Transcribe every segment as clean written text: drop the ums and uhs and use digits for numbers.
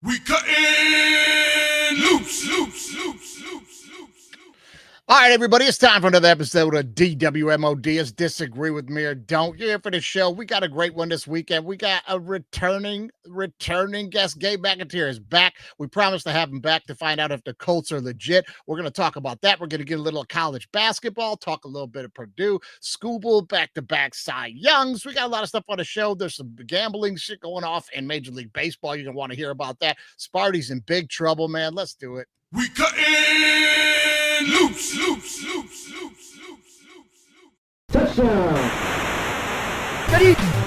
We cuttin' loose. All right, everybody, it's time for another episode of DWMOD. It's Disagree With Me or Don't. You're here for the show. We got a great one this weekend. We got a returning guest. Gabe McAteer is back. We promised to have him back to find out if the Colts are legit. We're going to talk about that. We're going to get a little college basketball, talk a little bit of Purdue, Scooball, back-to-back Cy Youngs. We got a lot of stuff on the show. There's some gambling shit going off in Major League Baseball. You're going to want to hear about that. Sparty's in big trouble, man. Let's do it. We cuttin' loose. Touchdown.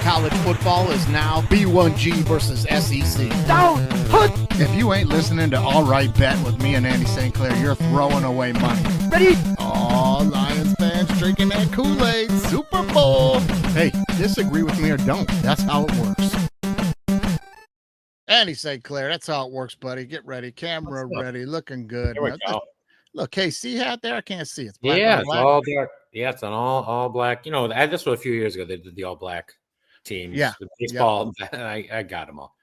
College football is now B1G versus SEC. Down. Put. If you ain't listening to All Right Bet with me and Andy St. Clair, you're throwing away money. Ready. All Lions fans drinking that Kool-Aid. Super Bowl. Hey, disagree with me or don't. That's how it works. Andy St. Clair, that's how it works, buddy. Get ready. Camera ready. Looking good. There we go. Look, KC hat there. I can't see it. It's black Yeah, on it's black. all black. Yeah, it's an all black. You know, this was a few years ago. They did the all black teams. Yeah, The baseball. Yeah. I got them all.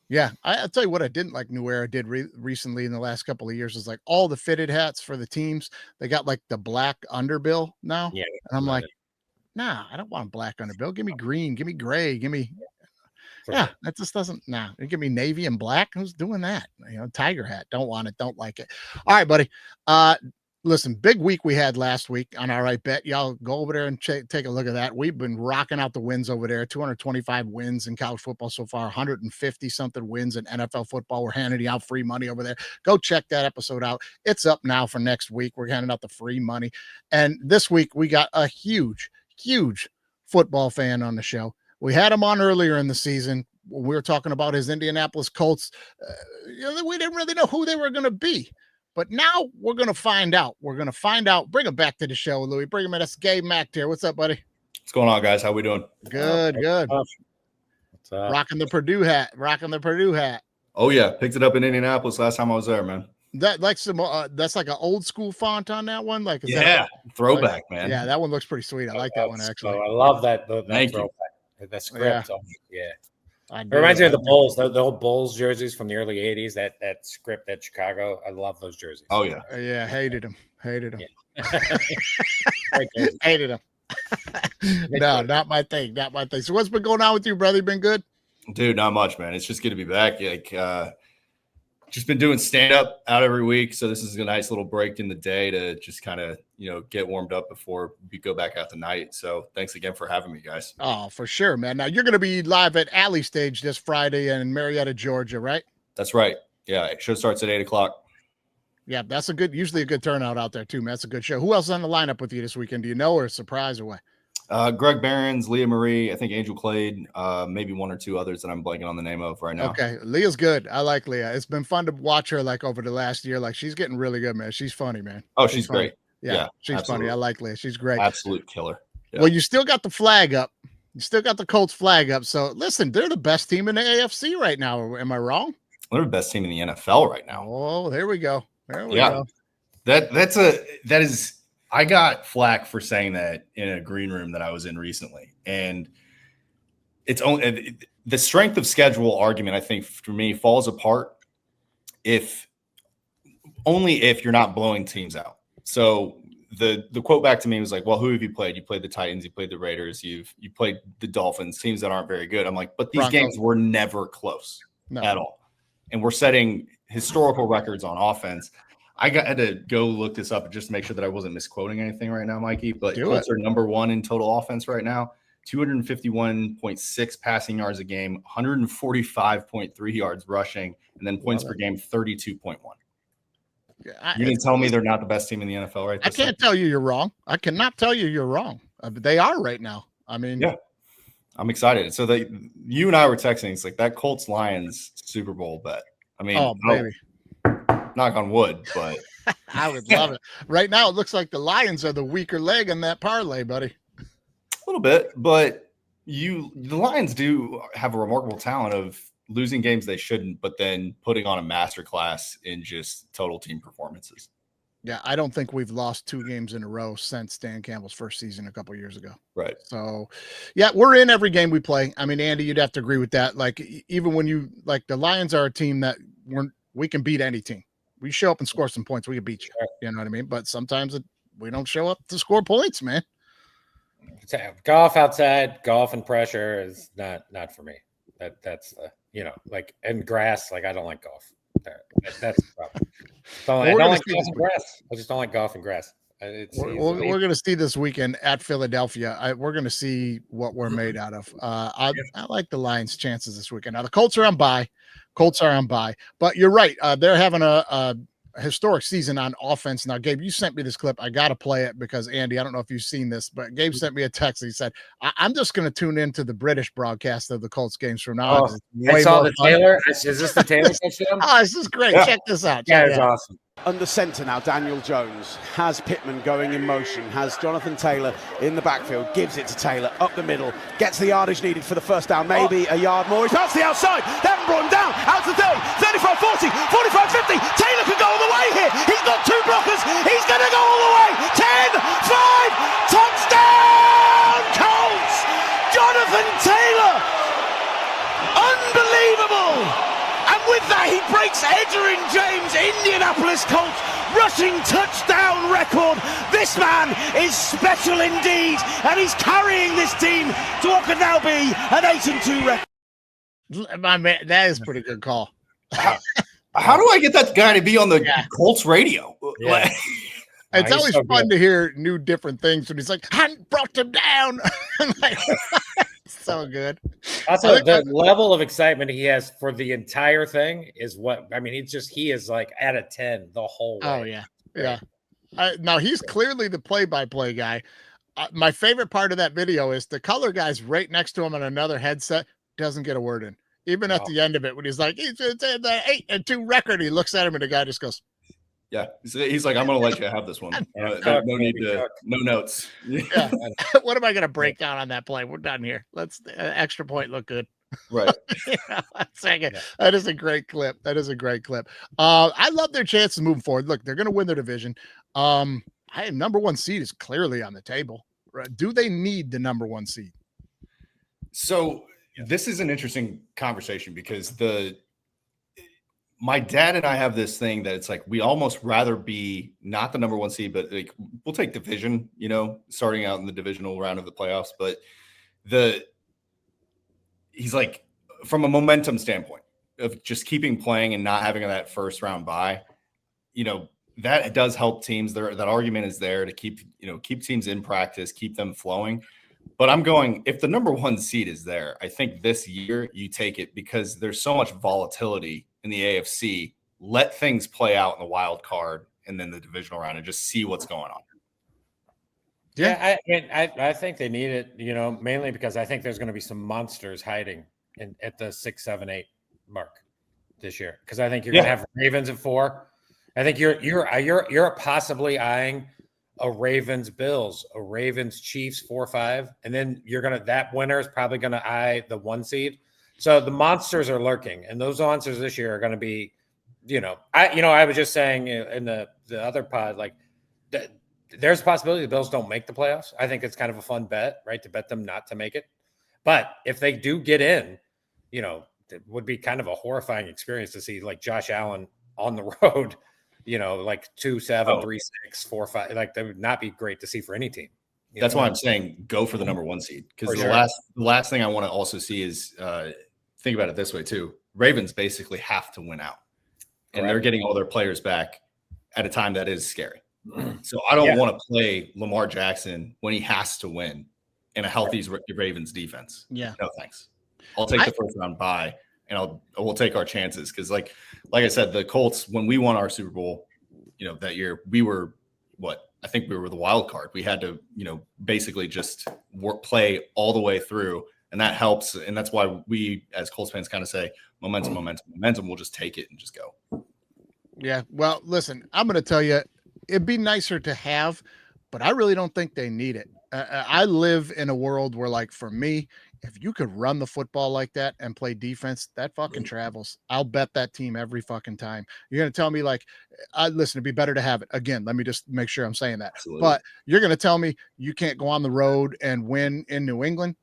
Yeah, I'll tell you what I didn't like New Era did recently in the last couple of years is like all the fitted hats for the teams. They got like the black underbill now. Yeah, And I'm like, nah, I don't want black underbill. Give me green. Give me gray. Give me. Yeah, that just doesn't. Nah, give me navy and black. Who's doing that? You know, tiger hat. Don't want it. Don't like it. All right, buddy. Listen, big week we had last week on All Right Bet. Y'all go over there and take a look at that. We've been rocking out the wins over there. 225 wins in college football so far. 150 something wins in NFL football. We're handing out free money over there. Go check that episode out. It's up now for next week. We're handing out the free money. And this week we got a huge football fan on the show. We had him on earlier in the season. We were talking about his Indianapolis Colts. We didn't really know who they were going to be. But now we're going to find out. We're going to find out. Bring him back to the show, Louis. Bring him in. That's Gabe McAteer. What's up, buddy? What's going on, guys? How we doing? Good. What's up? Rocking the Purdue hat. Oh, yeah. Picked it up in Indianapolis last time I was there, man. That like some that's like an old school font on that one. Like Throwback, man. Yeah, that one looks pretty sweet. I like that one actually. I love that. Thank you. That script. Yeah. It reminds me of the Bulls, the old Bulls jerseys from the early 80s, that script at Chicago. I love those jerseys. Oh, yeah. Yeah, hated him. Yeah. Hated him. No, not my thing. So what's been going on with you, brother? You been good? Dude, not much, man. It's just good to be back. Like, just been doing stand-up out every week, so this is a nice little break in the day to just kind of, get warmed up before we go back out tonight. So thanks again for having me, guys. Oh, for sure, man. Now, you're going to be live at Alley Stage this Friday in Marietta, Georgia, right? That's right. Yeah, show starts at 8 o'clock. Yeah, that's usually a good turnout out there, too, man. That's a good show. Who else is on the lineup with you this weekend? Do you know, or a surprise or what? Greg Barons, Leah Marie, I think Angel Clade, maybe one or two others that I'm blanking on the name of right now. Okay, Leah's good. I like Leah. It's been fun to watch her like over the last year. Like she's getting really good, man. She's funny, man. Oh, she's great. Yeah, she's absolutely. funny. I like Leah. She's great. Absolute killer. Yeah. Well, you still got the flag up. You still got the Colts flag up. So listen, they're the best team in the AFC right now. Am I wrong? They're the best team in the NFL right now. Oh, there we go. There we go. That is. I got flack for saying that in a green room that I was in recently, and it's only the strength of schedule argument. I think for me falls apart if you're not blowing teams out. So the quote back to me was like, "Well, who have you played? You played the Titans, you played the Raiders, you played the Dolphins, teams that aren't very good." I'm like, but these games were never close at all, and we're setting historical records on offense. I had to go look this up just to make sure that I wasn't misquoting anything right now, Mikey. But Colts are number one in total offense right now, 251.6 passing yards a game, 145.3 yards rushing, and then points per game, 32.1. You didn't tell me they're not the best team in the NFL, right? I can't tell you you're wrong. I cannot tell you you're wrong. But they are right now. I mean, yeah, I'm excited. So you and I were texting. It's like that Colts Lions Super Bowl bet. I mean, oh baby. Knock on wood, but I would love it. Right now, it looks like the Lions are the weaker leg in that parlay, buddy. A little bit, but the Lions do have a remarkable talent of losing games they shouldn't, but then putting on a masterclass in just total team performances. Yeah, I don't think we've lost 2 games in a row since Dan Campbell's first season a couple of years ago. Right. So, yeah, we're in every game we play. I mean, Andy, you'd have to agree with that. Like, even when the Lions are a team that we can beat any team. We show up and score some points, we can beat you. You know what I mean? But sometimes we don't show up to score points, man. Golf outside, golf and pressure is not for me. That's like, and grass. Like, I don't like golf. That's the problem. I don't like golf and grass. I just don't like golf and grass. We're going to see this weekend at Philadelphia. We're going to see what we're made out of. I like the Lions' chances this weekend. Now the Colts are on bye. But you're right. They're having a historic season on offense. Now, Gabe, you sent me this clip. I got to play it because Andy, I don't know if you've seen this, but Gabe sent me a text. He said, I'm just going to tune into the British broadcast of the Colts games from now on. I saw the Taylor. Is this the Taylor touchdown? Oh, this is great. Yeah. Check this out. That is awesome. Under centre now, Daniel Jones has Pittman going in motion, has Jonathan Taylor in the backfield, gives it to Taylor up the middle, gets the yardage needed for the first down, maybe a yard more. He's past the outside, they haven't brought him down, out to 30, 35, 40, 45, 50. Taylor could go all the way here. He's got two blockers. He's going to go all the way. 10, 5, touchdown, Colts! Jonathan Taylor! Unbelievable! And with that, he breaks Edgerrin James' Indianapolis Colts rushing touchdown record. This man is special indeed, and he's carrying this team to what could now be an 8-2 record. My man, that is a pretty good call. How do I get that guy to be on the Colts radio? Yeah. It's always so fun to hear new different things when he's like, "Hunt brought him down." Like, so good. Also, the level of excitement he has for the entire thing is what I mean. He is like at a 10 the whole way. Oh yeah. Now he's clearly the play-by-play guy. My favorite part of that video is the color guy's right next to him on another headset, doesn't get a word in. Even at the end of it, when he's like, he's the 8-2 record, he looks at him and the guy just goes, yeah. He's like, I'm going to let you have this one. No need to, no notes. Yeah. What am I going to break down on that play? We're done here. Let's extra point look good. Right. That is a great clip. I love their chances moving forward. Look, they're going to win their division. Number one seed is clearly on the table. Do they need the number one seed? So this is an interesting conversation because my dad and I have this thing that it's like we almost rather be not the number one seed, but like we'll take division, starting out in the divisional round of the playoffs. But he's like, from a momentum standpoint of just keeping playing and not having that first round bye, that does help teams. That argument is there to keep teams in practice, keep them flowing. But I'm going, if the number one seed is there, I think this year you take it because there's so much volatility in the AFC. Let things play out in the wild card and then the divisional round and just see what's going on. Yeah, I think they need it, mainly because I think there's going to be some monsters hiding at the 6, 7, 8 mark this year. Because I think you're going to have Ravens at 4. I think you're possibly eyeing a Ravens Bills, a Ravens Chiefs 4, 5, and then that winner is probably going to eye the 1 seed. So the monsters are lurking, and those monsters this year are going to be, I was just saying in the other pod, like there's a possibility the Bills don't make the playoffs. I think it's kind of a fun bet, right? To bet them not to make it. But if they do get in, it would be kind of a horrifying experience to see like Josh Allen on the road, like 2-7, 3-6, 4-5. Like that would not be great to see for any team. That's why I'm saying go for the number one seed. Because the last thing I want to also see is think about it this way too. Ravens basically have to win out. And they're getting all their players back at a time that is scary. So I don't want to play Lamar Jackson when he has to win in a healthy Ravens defense. Yeah. No thanks. I'll take the first round bye and we'll take our chances. Because like I said, the Colts, when we won our Super Bowl, that year, we were I think we were the wild card. We had to, basically just play all the way through, and that helps. And that's why we, as Colts fans, kind of say momentum. We'll just take it and just go. Yeah. Well, listen, I'm going to tell you, it'd be nicer to have, but I really don't think they need it. I live in a world where, like, for me, if you could run the football like that and play defense, that fucking travels. I'll bet that team every fucking time. You're going to tell me like, listen, it'd be better to have it. Again, let me just make sure I'm saying that. Absolutely. But you're going to tell me you can't go on the road and win in New England?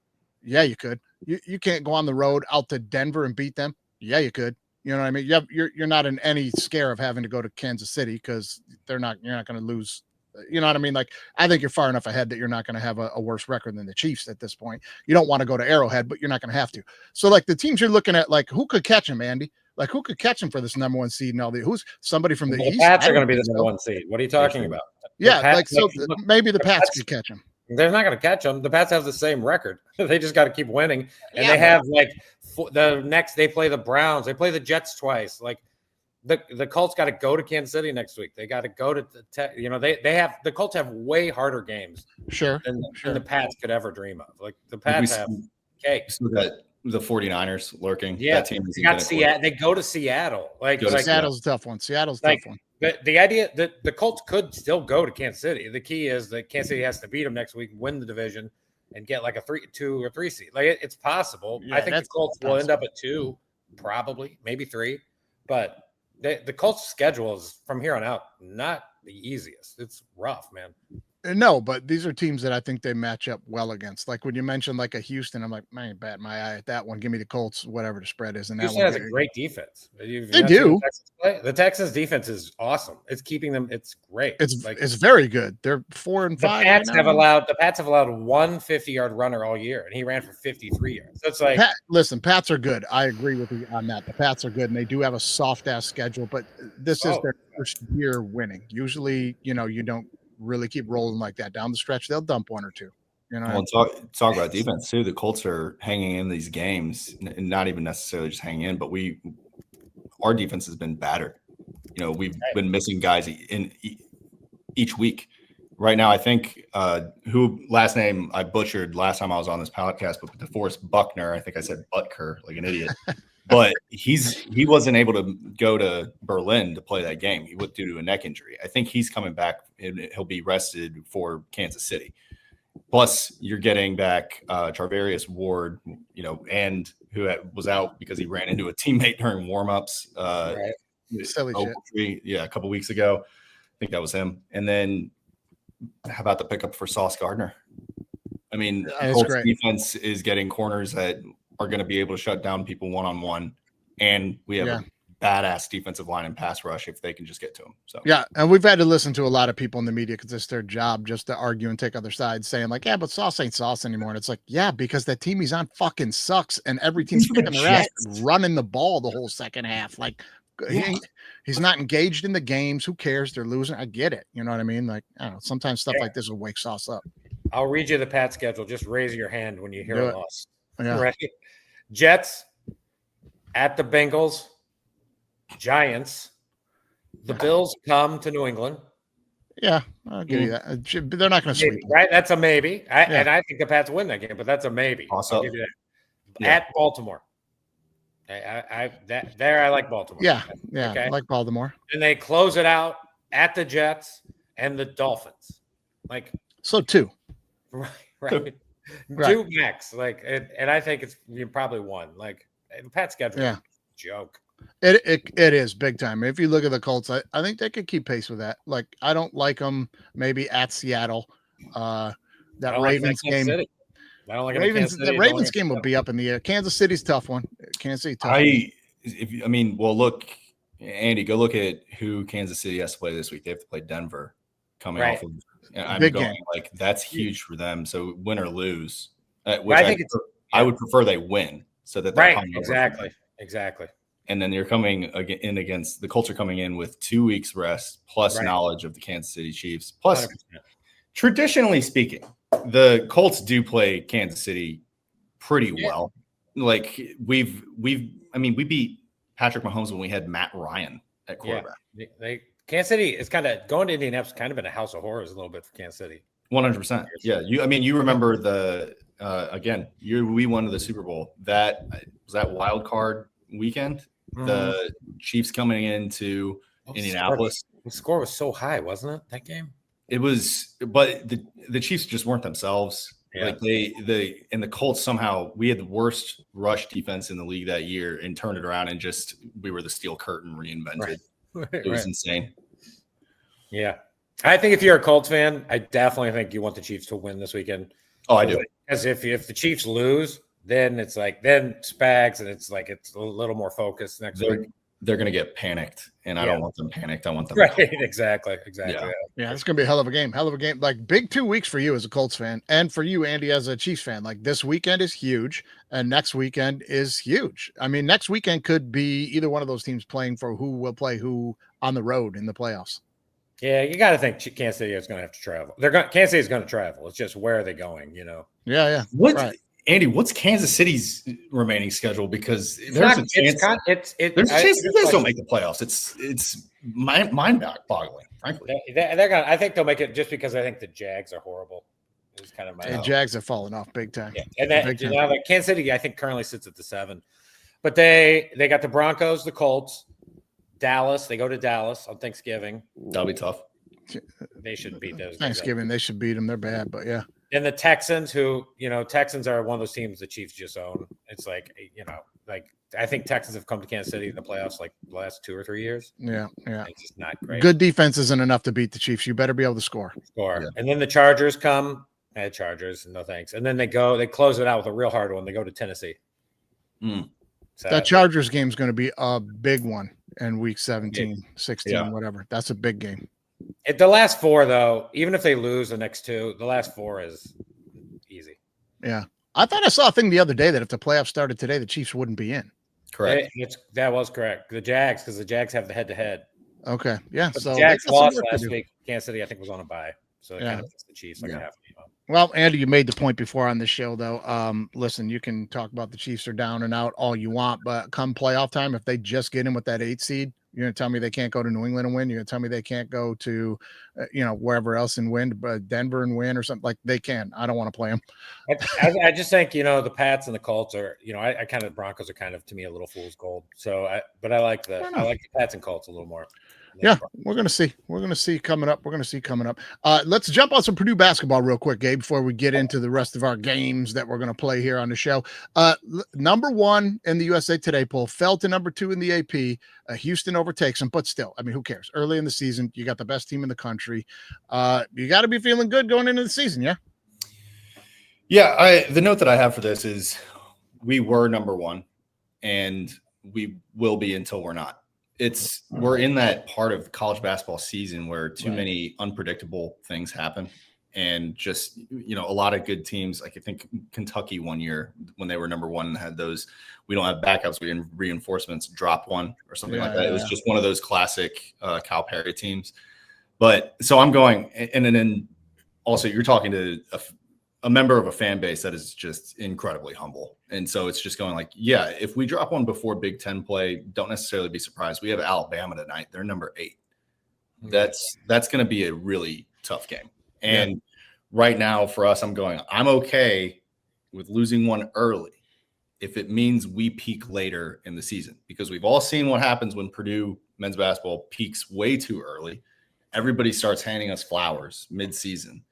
Yeah, you could. You can't go on the road out to Denver and beat them? Yeah, you could. You know what I mean? You're not in any scare of having to go to Kansas City because you're not going to lose. You know what I mean? Like, I think you're far enough ahead that you're not going to have a worse record than the Chiefs at this point. You don't want to go to Arrowhead, but you're not going to have to. So, like, the teams you're looking at, like, who could catch him, Andy? Like, who could catch him for this number 1 seed and all the? Who's somebody from the East? Pats are going to be the number 1 seed. What are you talking about? Yeah, Pats, maybe the Pats could catch him. They're not going to catch them. The Pats have the same record. They just got to keep winning. And they have like the next. They play the Browns. They play the Jets twice. Like the Colts got to go to Kansas City next week. They got to go to the Colts have way harder games. Sure. Than the Pats could ever dream of. Like the Pats have cakes. So that the 49ers lurking. Yeah, that team they go to Seattle. Seattle's a tough one. Seattle's a tough one. The idea that the Colts could still go to Kansas City. The key is that Kansas City has to beat them next week, win the division, and get like a 2 or 3 seed. Like it's possible. Yeah, I think the Colts will end up at 2, probably, maybe 3. But the Colts' schedule is from here on out not the easiest. It's rough, man. No, but these are teams that I think they match up well against. Like when you mentioned like a Houston, I'm like, man, bat my eye at that one. Give me the Colts, whatever the spread is. And Houston that one has a great defense. They do. The Texans defense is awesome. It's keeping them. It's great. It's very good. They're 4 and 5. The Pats have allowed one 50-yard runner all year, and he ran for 53 yards. So it's like, listen, Pats are good. I agree with you on that. The Pats are good, and they do have a soft ass schedule. But this is their first year winning. Usually, you don't really keep rolling like that down the stretch. They'll dump 1 or 2. Well, talk about defense too. The Colts are hanging in these games, and not even necessarily just hanging in, but our defense has been battered. We've been missing guys in each week. Right now, I think who last name I butchered last time I was on this podcast, but DeForest Buckner. I think I said Butker like an idiot. But he wasn't able to go to Berlin to play that game. He was due to a neck injury. I think he's coming back and he'll be rested for Kansas City. Plus, you're getting back Charvarius Ward, and who was out because he ran into a teammate during warmups. Silly shit. Yeah, a couple weeks ago. I think that was him. And then how about the pickup for Sauce Gardner? I mean, Colts defense is getting corners that are going to be able to shut down people one-on-one, and we have a badass defensive line and pass rush if they can just get to them. So yeah, and we've had to listen to a lot of people in the media because it's their job just to argue and take other sides, saying like, yeah, but Sauce ain't Sauce anymore. And it's like, yeah, because that team he's on fucking sucks, and every team's kicking their ass, running the ball the whole second half. Like he's not engaged in the games. Who cares? They're losing. I get it. You know what I mean? Like, I don't know. Sometimes stuff like this will wake Sauce up. I'll read you the Pat schedule. Just raise your hand when you hear a loss. Yeah. Right? Jets at the Bengals, Giants. The Bills come to New England. Yeah, I'll give you that. But they're not going to sweep them. Right? That's a maybe. And I think the Pats win that game, but that's a maybe. Also, I'll give you that. At Baltimore. I like Baltimore. Yeah, Okay? I like Baltimore. And they close it out at the Jets and the Dolphins. Like so 2. Right. 2 max. Like and I think it's probably 1. Like the Pats schedule is a joke. It is big time. If you look at the Colts, I think they could keep pace with that. Like I don't like them maybe at Seattle. That Ravens game. I don't like the Ravens game will be up in the air. Kansas City's tough one. Kansas City tough. Look, Andy, go look at who Kansas City has to play this week. They have to play Denver coming off of big game. Like that's huge for them. So win or lose, which I would prefer they win so that they're exactly. And then you're coming in against the Colts are coming in with 2 weeks rest plus knowledge of the Kansas City Chiefs. Plus, 100%. Traditionally speaking, the Colts do play Kansas City pretty well. Like we beat Patrick Mahomes when we had Matt Ryan at quarterback. Kansas City is kind of going to Indianapolis, kind of been a house of horrors a little bit for Kansas City. 100%. Yeah. You remember we won the Super Bowl. That was that wild card weekend. The Chiefs coming into Indianapolis. The score was so high, wasn't it? That game. It was, but the Chiefs just weren't themselves. Yeah. Like the Colts somehow we had the worst rush defense in the league that year and turned it around and we were the steel curtain reinvented. It was insane. Yeah. I think if you're a Colts fan, I definitely think you want the Chiefs to win this weekend. Oh, I do. Because if the Chiefs lose, then it's like then Spags and it's like it's a little more focused next week. they're going to get panicked, and I don't want them panicked. I want them right. Exactly. Yeah, it's gonna be a hell of a game. Hell of a game. Like big 2 weeks for you as a Colts fan, and for you, Andy, as a Chiefs fan. Like this weekend is huge, and next weekend is huge. I mean, next weekend could be either one of those teams playing for who will play who on the road in the playoffs. Yeah, you got to think Kansas City is going to have to travel. Kansas City is going to travel. It's just where are they going? Yeah. Andy, what's Kansas City's remaining schedule? Because there's a chance you guys don't make the playoffs. It's mind-boggling, frankly. They're gonna. I think they'll make it just because I think the Jags are horrible. It's kind of my. The Jags have fallen off big time. Yeah. And now that Kansas City, I think currently sits at the 7, but they got the Broncos, the Colts, Dallas. They go to Dallas on Thanksgiving. That'll be tough. They should beat those. Thanksgiving, they should beat them. They're bad, but yeah. And the Texans, Texans are one of those teams the Chiefs just own. It's like, I think Texans have come to Kansas City in the playoffs like the last 2 or 3 years. Yeah. It's just not great. Good defense isn't enough to beat the Chiefs. You better be able to score. Yeah. And then the Chargers come. Chargers, no thanks. And then they close it out with a real hard one. They go to Tennessee. So that Chargers game is going to be a big one in week 17, 16, whatever. That's a big game. The last 4, though, even if they lose the next 2, the last 4 is easy. Yeah. I thought I saw a thing the other day that if the playoffs started today, the Chiefs wouldn't be in. Correct. That was correct. The Jags, because the Jags have the head-to-head. Okay. Yeah. But so the Jags lost last week. Kansas City, I think, was on a bye. So it kind of the Chiefs like half. Well, Andy, you made the point before on this show, though. Listen, you can talk about the Chiefs are down and out all you want, but come playoff time, if they just get in with that 8 seed, you're going to tell me they can't go to New England and win? You're going to tell me they can't go to, wherever else and win, but Denver and win or something? Like they can. I don't want to play them. I just think, the Pats and the Colts are, I kind of, Broncos are kind of, to me, a little fool's gold. So, I like the Pats and Colts a little more. Yeah, we're going to see. We're going to see coming up. Let's jump on some Purdue basketball real quick, Gabe, before we get into the rest of our games that we're going to play here on the show. Number 1 in the USA Today poll, fell to number 2 in the AP. Houston overtakes them, but still, I mean, who cares? Early in the season, you got the best team in the country. You got to be feeling good going into the season, yeah? Yeah, the note that I have for this is we were number 1, and we will be until we're not. We're in that part of the college basketball season where too many unpredictable things happen, and just a lot of good teams. Like I think Kentucky one year when they were number 1 and had those, we don't have backups, we didn't reinforcements, drop one or something like that. It was just one of those classic Calipari teams. But so I'm going, and then also you're talking to a member of a fan base that is just incredibly humble. And so it's just going like, yeah, if we drop one before Big Ten play, don't necessarily be surprised. We have Alabama tonight. They're number 8. That's going to be a really tough game. And right now for us, I'm okay with losing one early if it means we peak later in the season, because we've all seen what happens when Purdue men's basketball peaks way too early. Everybody starts handing us flowers mid-season.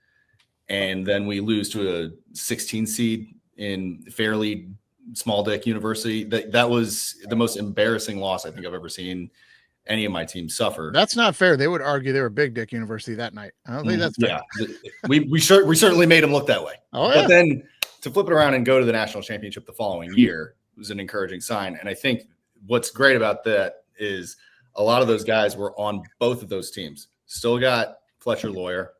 And then we lose to a 16 seed in fairly small dick university. That was the most embarrassing loss I think I've ever seen any of my teams suffer. That's not fair. They would argue they were big dick university that night. I don't think that's fair. Yeah, we certainly made them look that way. Oh, yeah. But then to flip it around and go to the national championship the following year was an encouraging sign. And I think what's great about that is a lot of those guys were on both of those teams. Still got Fletcher Lawyer,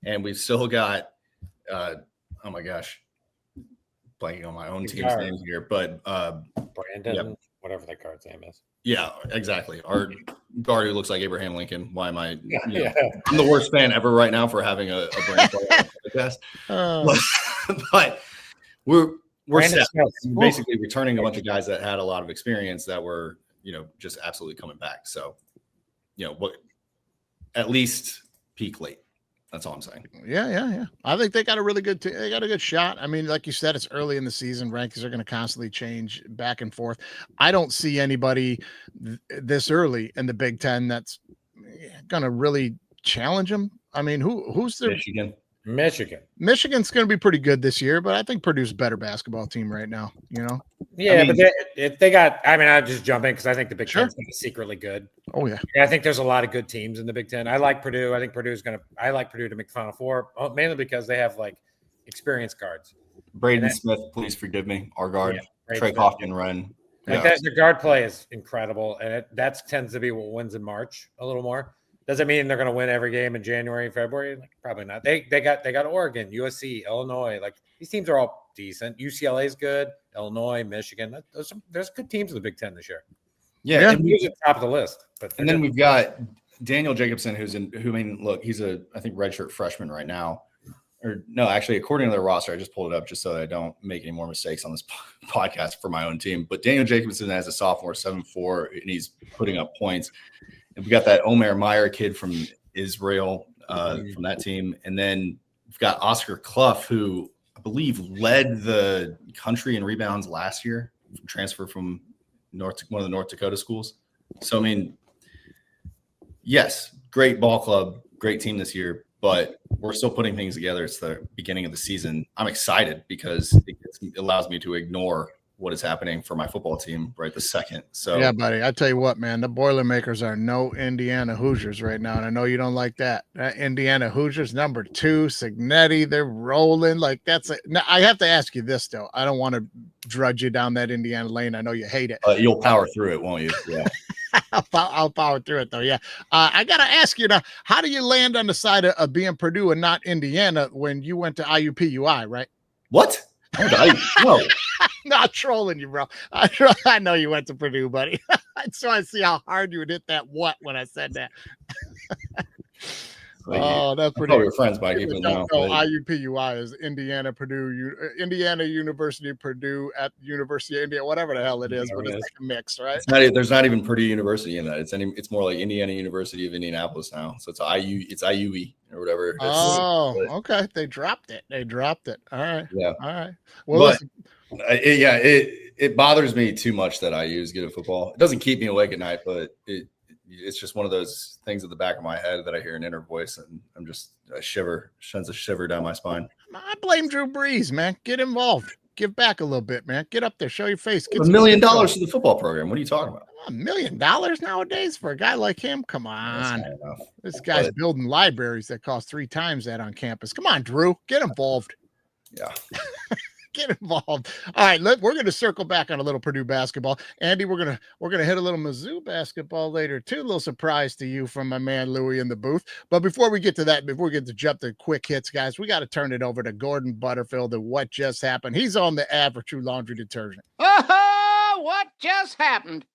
and we've still got oh my gosh, blanking on my own team's name here, but Brandon, whatever that guard's name is. Yeah, exactly. Our guard who looks like Abraham Lincoln. Why am I? I'm the worst fan ever right now for having a brand podcast. But we're set. Basically returning a bunch of guys that had a lot of experience that were just absolutely coming back. So at least peak late. That's all I'm saying. Yeah. I think they got a really good they got a good shot. I mean, like you said, it's early in the season. Rankings are going to constantly change back and forth. I don't see anybody this early in the Big Ten that's going to really challenge them. I mean, who's the Michigan's going to be pretty good this year, but I think Purdue's a better basketball team right now. Yeah, but if they got, I'll just jump in because I think the Big Ten's going to be secretly good. Oh yeah. I think there's a lot of good teams in the Big Ten. I like Purdue. I think I like Purdue to make the Final Four, mainly because they have like experienced guards. Braden Smith, please forgive me. Our guard, Trey Kaufman, Wren. Like that, the guard play is incredible, and that tends to be what wins in March a little more. Doesn't mean they're going to win every game in January and February. Like, probably not. They got Oregon, USC, Illinois. Like these teams are all decent. UCLA is good. Illinois, Michigan. There's good teams in the Big Ten this year. Yeah, and he's at the top of the list. And then we've got Daniel Jacobson, look, he's I think redshirt freshman right now. Or no, actually, according to their roster, I just pulled it up just so that I don't make any more mistakes on this podcast for my own team. But Daniel Jacobson as a sophomore, 7'4", and he's putting up points. And we got that Omer Meyer kid from Israel from that team. And then we've got Oscar Clough, who I believe led the country in rebounds last year, transfer from one of the North Dakota schools. So, I mean, yes, great ball club, great team this year, but we're still putting things together. It's the beginning of the season. I'm excited because it allows me to ignore what is happening for my football team right this second. So yeah, buddy, I tell you what, man, the Boilermakers are no Indiana Hoosiers right now, and I know you don't like that. Indiana Hoosiers number 2, Signetti, they're rolling like that's it. Now I have to ask you this though. I don't want to drudge you down that Indiana lane. I know you hate it. You'll power through it, won't you? Yeah. I'll power through it though. Yeah. I got to ask you now, how do you land on the side of being Purdue and not Indiana when you went to IUPUI, right? What? No. Not trolling you, bro. I know you went to Purdue, buddy. I just want to see how hard you would hit that what when I said that. That's pretty. Oh, your friends, Mikey. But no, IUPUI is Indiana, Purdue, Indiana University, Purdue at University of India, whatever the hell it is, but it's like a mix, right? There's not even Purdue University in that. It's more like Indiana University of Indianapolis now. So it's IUE or whatever. Okay. They dropped it. All right. Yeah. All right. Well, it bothers me too much that I use good at football. It doesn't keep me awake at night, but it's just one of those things at the back of my head that I hear an inner voice and I'm just sends a shiver down my spine. I blame Drew Brees, man. Get involved. Give back a little bit, man. Get up there. Show your face. Get $1 million to the football program. What are you talking about? $1 million nowadays for a guy like him? Come on. This guy's building libraries that cost 3 times that on campus. Come on, Drew. Get involved. Yeah. Get involved. All right, we're going to circle back on a little Purdue basketball. Andy, we're gonna hit a little Mizzou basketball later too. A little surprise to you from my man Louie in the booth. But before we get to that, before we get to jump to quick hits, guys, we got to turn it over to Gordon Butterfield and what just happened. He's on the ad for True Laundry Detergent. What just happened?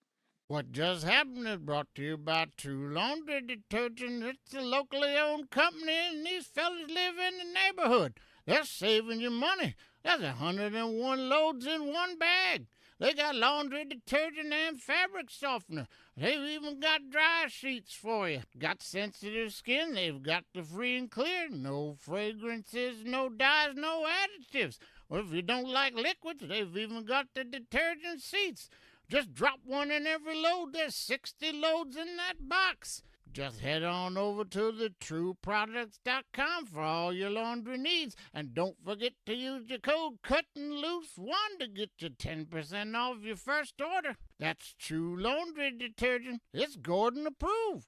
What just happened is brought to you by True Laundry Detergent. It's a locally owned company, and these fellas live in the neighborhood. They're saving you money. That's 101 loads in one bag. They got laundry detergent and fabric softener. They've even got dry sheets for you. Got sensitive skin, they've got the free and clear. No fragrances, no dyes, no additives. Or if you don't like liquids, they've even got the detergent sheets. Just drop one in every load. There's 60 loads in that box. Just head on over to thetrueproducts.com for all your laundry needs. And don't forget to use your code CUTTINLOOSE1 to get you 10% off your first order. That's True Laundry Detergent. It's Gordon approved.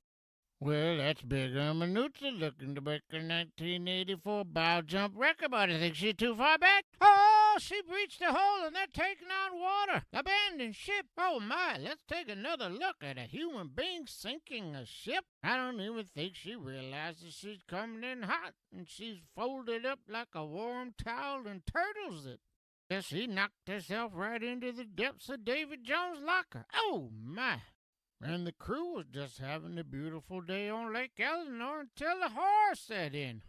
Well, that's Big Manuzzi looking to break a 1984 bow jump record, but I think she's too far back. Oh, she breached a hole and they're taking on water. Abandoned ship. Oh my, let's take another look at a human being sinking a ship. I don't even think she realizes she's coming in hot and she's folded up like a warm towel and turtles it. Guess she knocked herself right into the depths of David Jones' locker. Oh my. And the crew was just having a beautiful day on Lake Elsinore until the horror set in.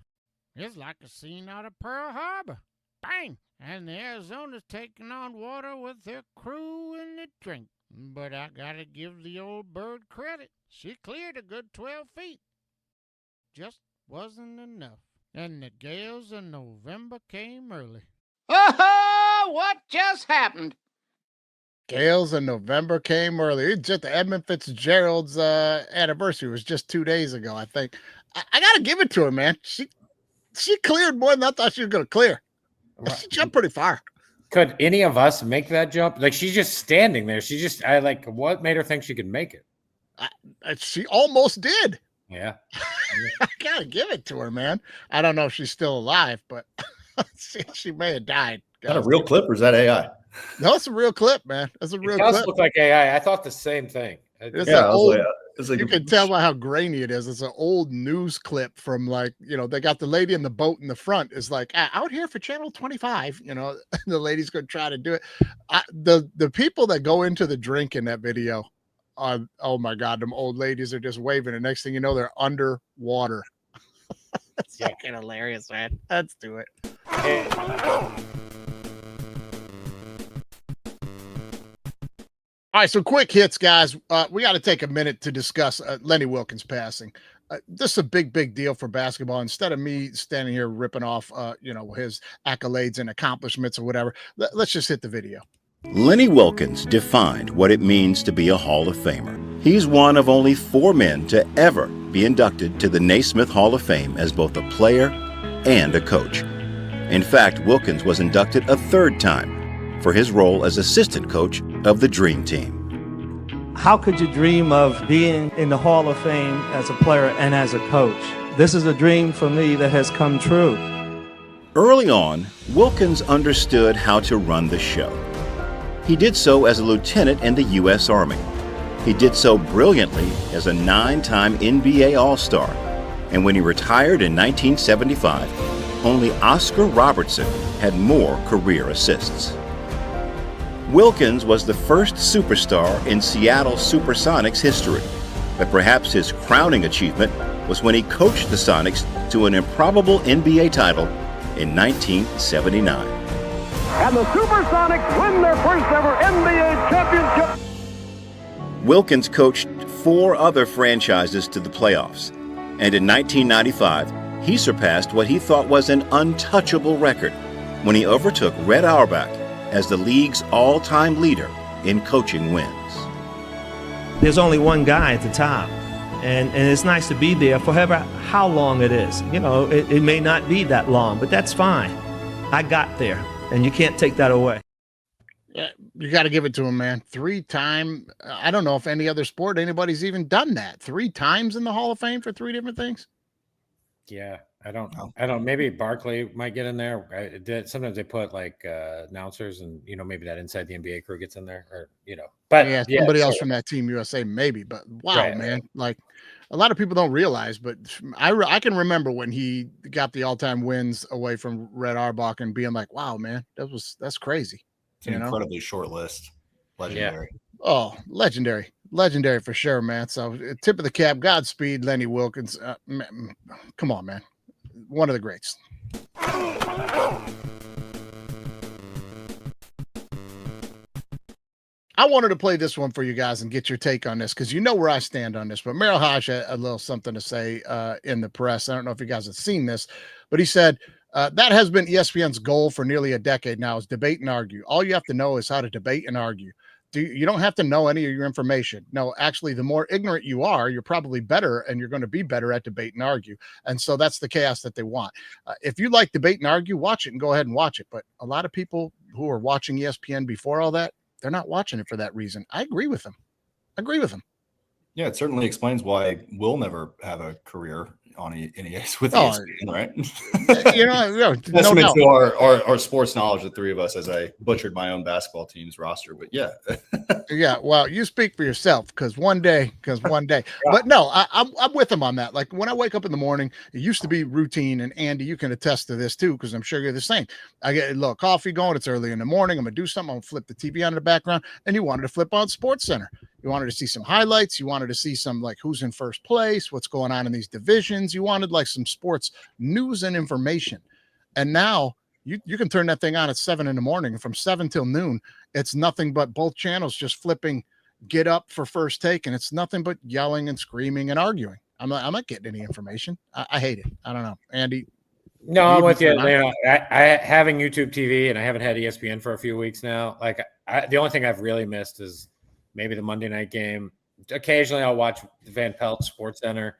It's like a scene out of Pearl Harbor. Bang! And the Arizona's taking on water with their crew and the drink. But I gotta give the old bird credit. She cleared a good 12 feet. Just wasn't enough. And the gales of November came early. What just happened? Gales in November came early. It's just the Edmund Fitzgerald's anniversary was just 2 days ago, I think. I got to give it to her, man. She cleared more than I thought she was going to clear. She jumped pretty far. Could any of us make that jump? Like, she's just standing there. What made her think she could make it? She almost did. Yeah. I got to give it to her, man. I don't know if she's still alive, but she may have died. Is that a real clip or is that AI? No, that's a real clip, man. That's a It real does clip. look like AI. I thought the same thing. It's Yeah, an I was old, like, it's like you can tell by how grainy it is. It's an old news clip from like, they got the lady in the boat in the front is like out here for channel 25, the lady's going to try to do it. The people that go into the drink in that video are, oh my God, them old ladies are just waving. And next thing you know, they're underwater. That's fucking hilarious, man. Let's do it. All right, so quick hits, guys. We got to take a minute to discuss Lenny Wilkens passing. This is a big deal for basketball. Instead of me standing here ripping off, his accolades and accomplishments or whatever, let's just hit the video. Lenny Wilkens defined what it means to be a Hall of Famer. He's one of only 4 men to ever be inducted to the Naismith Hall of Fame as both a player and a coach. In fact, Wilkens was inducted a 3rd time for his role as assistant coach of the Dream Team. How could you dream of being in the Hall of Fame as a player and as a coach? This is a dream for me that has come true. Early on, Wilkens understood how to run the show. He did so as a lieutenant in the U.S. Army. He did so brilliantly as a 9-time NBA All-Star. And when he retired in 1975, only Oscar Robertson had more career assists. Wilkens was the first superstar in Seattle Supersonics history, but perhaps his crowning achievement was when he coached the Sonics to an improbable NBA title in 1979. And the Supersonics win their first ever NBA championship. Wilkens coached 4 other franchises to the playoffs, and in 1995, he surpassed what he thought was an untouchable record when he overtook Red Auerbach as the league's all-time leader in coaching wins. There's only one guy at the top, and it's nice to be there for how long it is. It may not be that long, but that's fine. I got there, and you can't take that away. Yeah, you got to give it to him, man. 3-time. I don't know if any other sport anybody's even done that. 3 times in the Hall of Fame for 3 different things. Yeah, I don't know. Maybe Barkley might get in there. Sometimes they put like announcers, and maybe that inside the NBA crew gets in there, or But yeah, somebody else from that Team USA maybe. But wow, Right. man, like a lot of people don't realize. But I can remember when he got the all-time wins away from Red Auerbach and being like, wow, man, that's crazy. It's an incredibly short list. Legendary. Yeah. Oh, legendary for sure, man. So tip of the cap, Godspeed, Lenny Wilkens. Man, come on, man. One of the greats. I wanted to play this one for you guys and get your take on this because you know where I stand on this. But Merrill Hodge had a little something to say in the press. I don't know if you guys have seen this, but he said that has been ESPN's goal for nearly a decade now is debate and argue. All you have to know is how to debate and argue. You don't have to know any of your information. No, actually, the more ignorant you are, you're probably better and you're going to be better at debate and argue. And so that's the chaos that they want. If you like debate and argue, watch it and go ahead and watch it. But a lot of people who are watching ESPN before all that, they're not watching it for that reason. I agree with them. Yeah, it certainly explains why we'll never have a career on NES with ESPN, right? No to our sports knowledge, the 3 of us, as I butchered my own basketball team's roster. But yeah. Yeah, well, you speak for yourself because one day. But no, I'm with him on that. Like when I wake up in the morning, it used to be routine, and Andy, you can attest to this too, because I'm sure you're the same. I get a little coffee going. It's early in the morning. I'm gonna do something. I'm gonna flip the TV on in the background, and you wanted to flip on Sports Center. You wanted to see some highlights. You wanted to see some like who's in first place, what's going on in these divisions. You wanted like some sports news and information. And now you can turn that thing on at 7 in the morning. From 7 till noon, it's nothing but both channels just flipping get up for first take. And it's nothing but yelling and screaming and arguing. I'm not getting any information. I hate it. I don't know. Andy. No, I'm with you. I having YouTube TV and I haven't had ESPN for a few weeks now. Like the only thing I've really missed is maybe the Monday night game. Occasionally I'll watch Van Pelt Sports Center,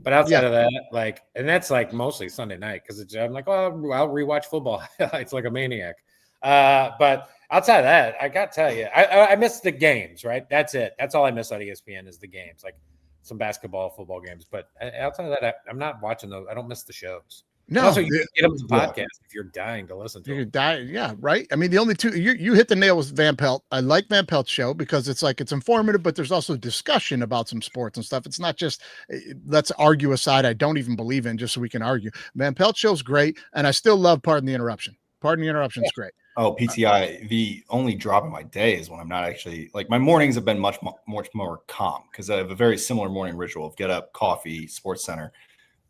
but outside of that, and that's like mostly Sunday night because I'm like, oh, I'll rewatch football highlights like a maniac. But outside of that, I got to tell you, I miss the games, right? That's it. That's all I miss on ESPN is the games, like some basketball, football games. But outside of that, I'm not watching those. I don't miss the shows. No, Also, you can get them as a Yeah. podcast if you're dying to listen to you them. could die. Yeah, right. I mean, the only two you hit the nail with Van Pelt. I like Van Pelt's show because it's like it's informative, but there's also discussion about some sports and stuff. It's not just let's argue a side I don't even believe in just so we can argue. Van Pelt show's great, and I still love Pardon the Interruption. Pardon the Interruption's great. Oh, PTI. The only drop in my day is when I'm not actually like my mornings have been much more calm because I have a very similar morning ritual of get up, coffee, Sports Center,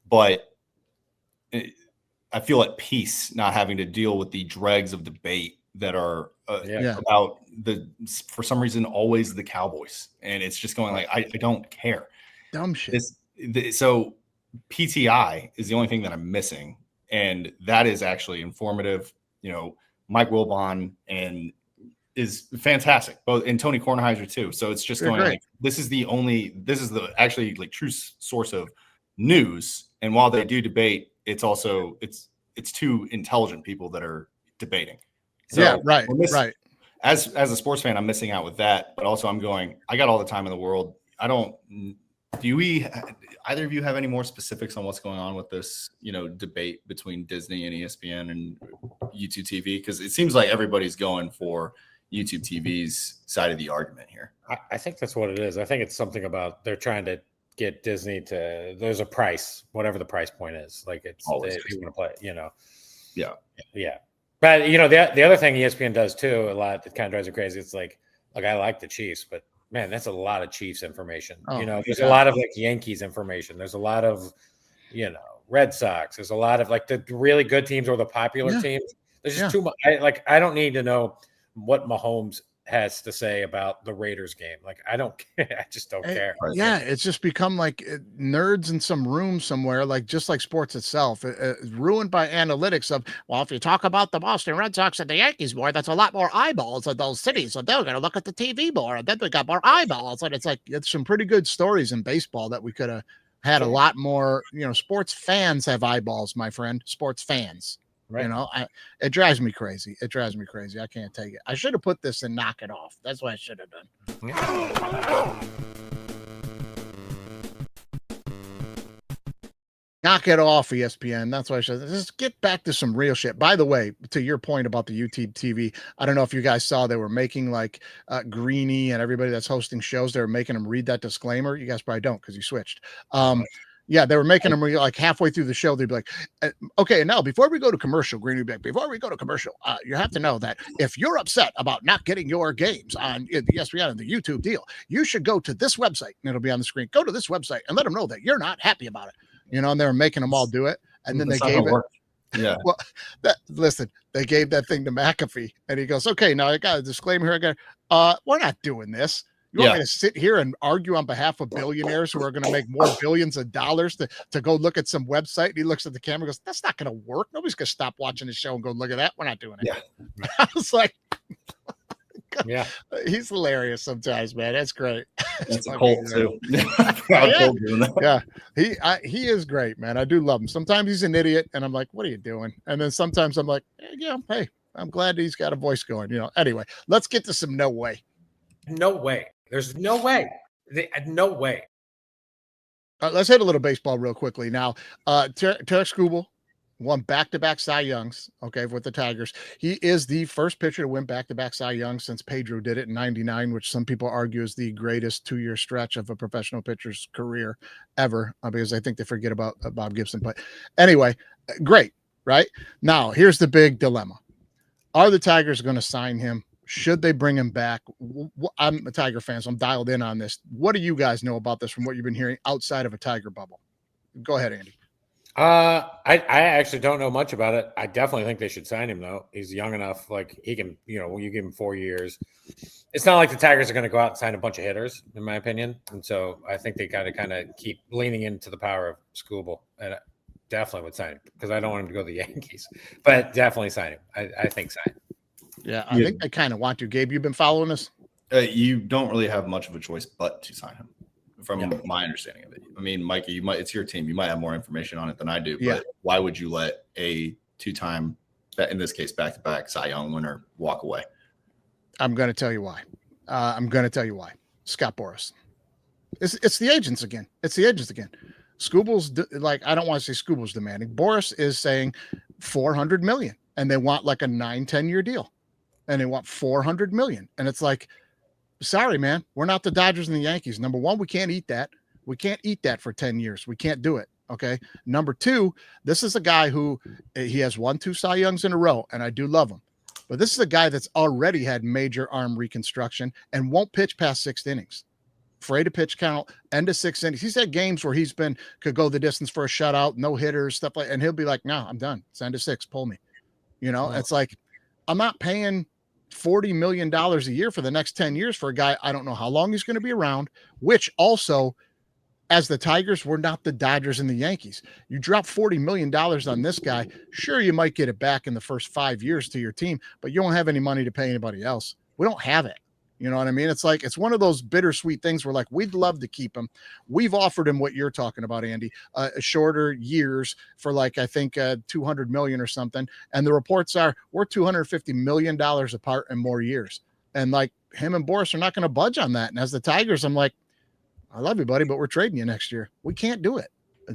but I feel at peace not having to deal with the dregs of debate that are about for some reason, always the Cowboys. And it's just going like, I don't care. Dumb shit. So PTI is the only thing that I'm missing. And that is actually informative. You know, Mike Wilbon and is fantastic, both and Tony Kornheiser too. So it's just going like, this is the actually like true source of news. And while they do debate, it's also it's two intelligent people that are debating. So right. As a sports fan, I'm missing out with that, but also I'm going, I got all the time in the world. Either of you have any more specifics on what's going on with this, debate between Disney and ESPN and YouTube TV? Because it seems like everybody's going for YouTube TV's side of the argument here. I think that's what it is. I think it's something about they're trying to get Disney to, there's a price, whatever the price point is. Like it's, they want to play, Yeah. But, the other thing ESPN does too, a lot that kind of drives me crazy. It's like I like the Chiefs, but man, that's a lot of Chiefs information. There's a lot of like Yankees information. There's a lot of, Red Sox. There's a lot of like the really good teams or the popular teams. There's just too much. I don't need to know what Mahomes has to say about the Raiders game. Like, I don't care. I just don't care. Yeah, it's just become like nerds in some room somewhere, like just like sports itself. It's ruined by analytics of, well, if you talk about the Boston Red Sox and the Yankees more, that's a lot more eyeballs in those cities. So they're going to look at the TV more, and then we got more eyeballs. And it's like, it's some pretty good stories in baseball that we could have had a lot more. Sports fans have eyeballs, my friend. Sports fans. Right. It drives me crazy. I can't take it. I should have put this and knock it off. That's what I should have done. Knock it off, ESPN. That's what I should. Just get back to some real shit. By the way, to your point about the YouTube TV, I don't know if you guys saw they were making like Greeny and everybody that's hosting shows. They were making them read that disclaimer. You guys probably don't because you switched. Yeah, they were making them like halfway through the show. They'd be like, okay, now before we go to commercial, Green would be like, before we go to commercial, you have to know that if you're upset about not getting your games on the ESPN and the YouTube deal, you should go to this website, and it'll be on the screen. Go to this website and let them know that you're not happy about it. And they were making them all do it. And then they gave it. Yeah. Well, listen, they gave that thing to McAfee, and he goes, okay, now I got a disclaimer here. We're not doing this. You want me to sit here and argue on behalf of billionaires who are going to make more billions of dollars to go look at some website? And he looks at the camera and goes, that's not going to work. Nobody's going to stop watching the show and go look at that. We're not doing it. Yeah. I was like, yeah, he's hilarious sometimes, man. That's great. That's a cult too. Yeah, he is great, man. I do love him. Sometimes he's an idiot, and I'm like, what are you doing? And then sometimes I'm like, hey, I'm glad he's got a voice going. Anyway, let's get to some no way. No way. There's no way. No way. Let's hit a little baseball real quickly. Now, Tarek Skubal won back-to-back Cy Youngs, with the Tigers. He is the first pitcher to win back-to-back Cy Youngs since Pedro did it in 99, which some people argue is the greatest 2-year stretch of a professional pitcher's career ever, because I think they forget about Bob Gibson. But anyway, great, right? Now, here's the big dilemma. Are the Tigers going to sign him? Should they bring him back? I'm a Tiger fan, so I'm dialed in on this. What do you guys know about this from what you've been hearing outside of a Tiger bubble? Go ahead, Andy. I actually don't know much about it. I definitely think they should sign him, though. He's young enough. Like, he can, when you give him 4 years, it's not like the Tigers are going to go out and sign a bunch of hitters, in my opinion. And so I think they got to kind of keep leaning into the power of Skubal. And I definitely would sign him because I don't want him to go to the Yankees. But definitely sign him. I think sign him. Yeah, I think I kind of want to. Gabe, you've been following this? You don't really have much of a choice but to sign him, from my understanding of it. I mean, Mikey, it's your team. You might have more information on it than I do. But why would you let a 2-time, in this case, back-to-back Cy Young winner walk away? I'm going to tell you why. Scott Boras. It's the agents again. Scooble's like, I don't want to say Scooble's demanding. Boris is saying 400 million, and they want like a 9-10 year deal, and they want 400 million. And it's like, sorry, man, we're not the Dodgers and the Yankees. Number one, we can't eat that. We can't eat that for 10 years. We can't do it. Okay. Number two, this is a guy who he has 1-2 Cy Youngs in a row, and I do love him. But this is a guy that's already had major arm reconstruction and won't pitch past 6th innings. Afraid to pitch count, end of 6 innings. He's had games where he's could go the distance for a shutout, no hitters, stuff like, and he'll be like, no, I'm done. It's end of 6, pull me. You know, It's like, I'm not paying $40 million a year for the next 10 years for a guy. I don't know how long he's going to be around, which also, as the Tigers, we're not the Dodgers and the Yankees. You drop $40 million on this guy. Sure, you might get it back in the first 5 years to your team, but you don't have any money to pay anybody else. We don't have it. You know what I mean? It's like, it's one of those bittersweet things where like, we'd love to keep him. We've offered him what you're talking about, Andy, shorter years for like, I think 200 million or something. And the reports are we're $250 million apart in more years. And like, him and Boris are not going to budge on that. And as the Tigers, I'm like, I love you, buddy, but we're trading you next year. We can't do it.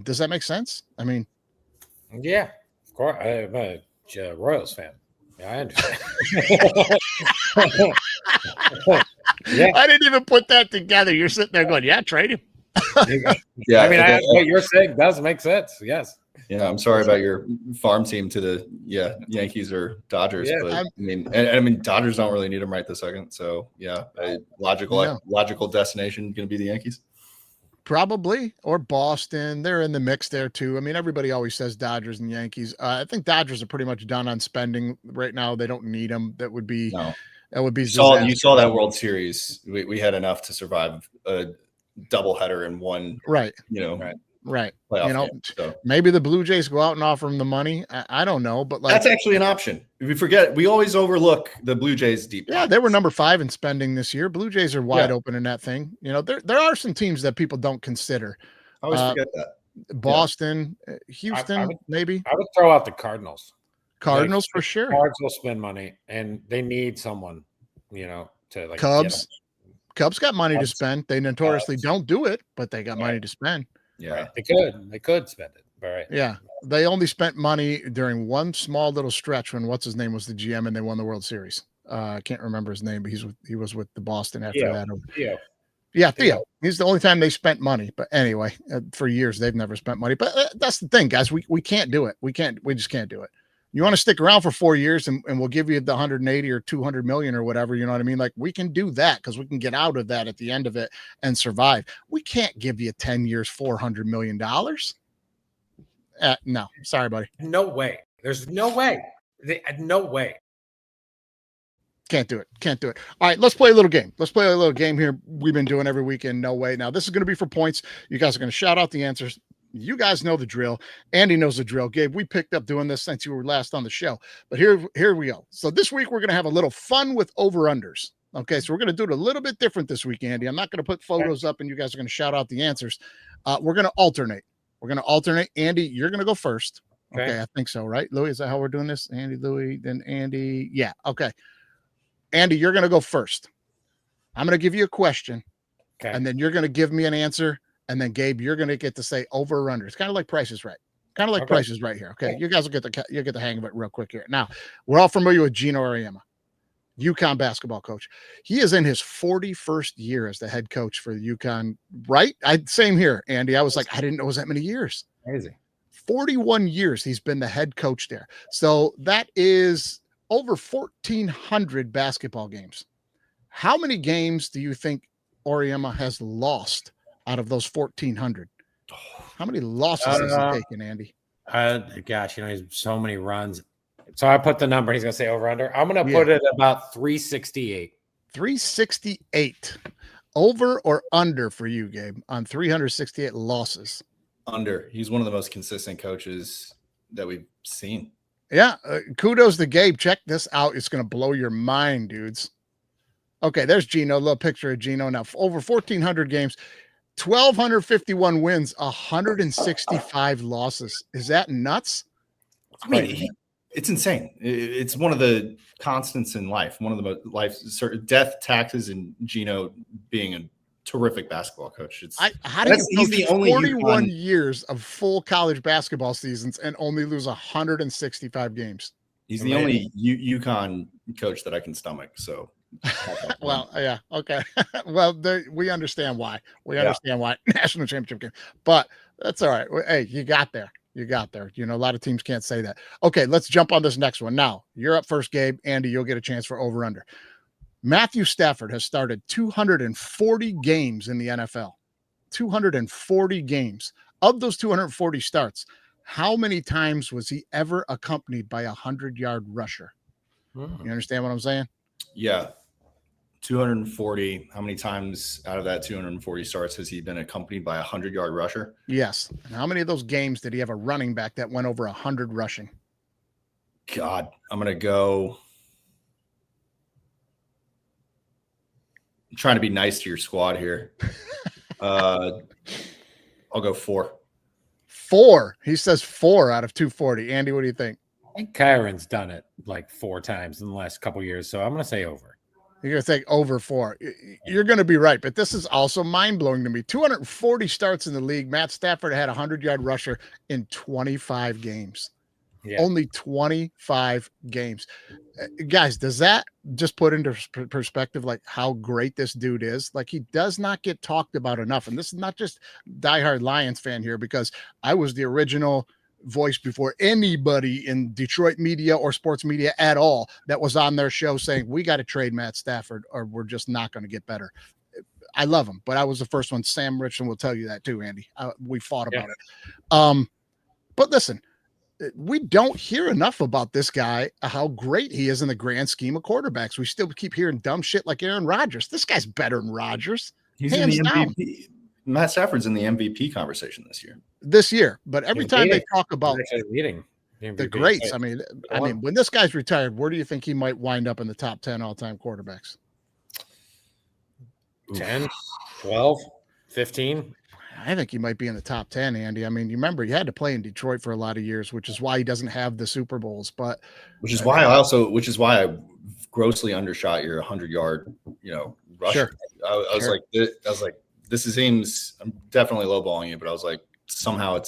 Does that make sense? I mean, yeah, of course. I'm a Royals fan. Yeah, I understand. Yeah. I didn't even put that together. You're sitting there going, yeah, trade him. Yeah, I mean, what you're saying does make sense. Yes. Yeah, I'm sorry about your farm team to the Yankees or Dodgers, but I mean Dodgers don't really need them right this second. So yeah, logical destination going to be the Yankees. Probably, or Boston. They're in the mix there too. I mean, everybody always says Dodgers and Yankees. I think Dodgers are pretty much done on spending right now. They don't need them. That would be You saw that World Series. We had enough to survive a doubleheader in one. Right. Right. Game, so. Maybe the Blue Jays go out and offer them the money. I don't know, but like, that's actually an option. We always overlook the Blue Jays deep. Yeah, they were number 5 in spending this year. Blue Jays are wide open in that thing. You know, there are some teams that people don't consider. I always forget that. Boston, Houston, maybe. I would throw out the Cardinals. Cardinals for sure. Cards will spend money, and they need someone, to like. Cubs got money to spend. They notoriously don't do it, but they got money to spend. Yeah, right. They could spend it. All right. Yeah, they only spent money during one small little stretch when what's his name was the GM and they won the World Series. I can't remember his name, but he was with the Boston after that. Theo. He's the only time they spent money. But anyway, for years they've never spent money. But that's the thing, guys. We can't do it. We just can't do it. You want to stick around for 4 years and we'll give you the 180 or 200 million or whatever, you know what I mean? Like, we can do that because we can get out of that at the end of it and survive. We can't give you 10 years, $400 million. No, sorry, buddy. No way. There's no way. No way. Can't do it. All right, let's play a little game. Let's play a little game here. We've been doing every weekend. No way. Now, this is going to be for points. You guys are going to shout out the answers. You guys know the drill. Andy knows the drill. Gabe, we picked up doing this since you were last on the show. But here we go. So this week we're going to have a little fun with over-unders. Okay, so we're going to do it a little bit different this week, Andy. I'm not going to put photos up and you guys are going to shout out the answers. We're going to alternate. Andy, you're going to go first. Okay, I think so, right? Louis, is that how we're doing this? Andy, Louis, then Andy. Yeah, okay. Andy, you're going to go first. I'm going to give you a question, and then you're going to give me an answer. And then Gabe, you're going to get to say over or under. It's kind of like Price is Right. Price is Right here. Okay. You guys will get the hang of it real quick here. Now, we're all familiar with Gino Auriemma, UConn basketball coach. He is in his 41st year as the head coach for the UConn, right? Same here, Andy. I was like, I didn't know it was that many years. Crazy. 41 years he's been the head coach there. So that is over 1,400 basketball games. How many games do you think Auriemma has lost out of those 1,400? How many losses has he taken, Andy? Gosh, he's so many runs. So I put the number. He's going to say over under. I'm going to put it about 368. 368. Over or under for you, Gabe, on 368 losses? Under. He's one of the most consistent coaches that we've seen. Yeah. Kudos to Gabe. Check this out. It's going to blow your mind, dudes. Okay, there's Gino. A little picture of Gino. Now, over 1,400 games. 1,251 wins, 165 losses. Is that nuts? I mean, it's insane. It's one of the constants in life. One of the life, death, taxes, and Gino being a terrific basketball coach. How do you he's the only 41 UConn years of full college basketball seasons and only lose 165 games? He's the only UConn coach that I can stomach. So, well, yeah, okay. Well, we understand why. We understand why national championship game, but that's all right. Hey, you got there. You got there. You know, a lot of teams can't say that. Okay, let's jump on this next one. Now, you're up first, Gabe. Andy, you'll get a chance for over under. Matthew Stafford has started 240 games in the NFL. 240 games. Of those 240 starts, how many times was he ever accompanied by a 100-yard rusher? You understand what I'm saying? Yeah. 240. How many times out of that 240 starts has he been accompanied by a 100-yard rusher? Yes. And how many of those games did he have a running back that went over 100 rushing? God, I'm going to go. I'm trying to be nice to your squad here. I'll go 4. 4. He says 4 out of 240. Andy, what do you think? I think Kyron's done it like 4 times in the last couple of years, so I'm going to say over. You're going to think over 4. You're going to be right, but this is also mind-blowing to me. 240 starts in the league. Matt Stafford had a 100-yard rusher in 25 games. Yeah. Only 25 games. Guys, does that just put into perspective like how great this dude is? Like, he does not get talked about enough. And this is not just diehard Lions fan here, because I was the original voice before anybody in Detroit media or sports media at all that was on their show saying, we got to trade Matt Stafford or we're just not going to get better. I love him, but I was the first one. Sam Richland will tell you that too, Andy. We fought about it. But listen, we don't hear enough about this guy, how great he is in the grand scheme of quarterbacks. We still keep hearing dumb shit like Aaron Rodgers. This guy's better than Rodgers. He's in the MVP. Matt Stafford's in the MVP conversation this year. But every time they talk about leading the greats, I mean, when this guy's retired, where do you think he might wind up in the top 10 all-time quarterbacks? 10, 12, 15. I think he might be in the top 10, Andy. I mean, you remember he had to play in Detroit for a lot of years, which is why he doesn't have the Super Bowls. But which is why I grossly undershot your 100-yard, rush. Sure. I was like, this seems, I'm definitely lowballing you, but I was like, somehow it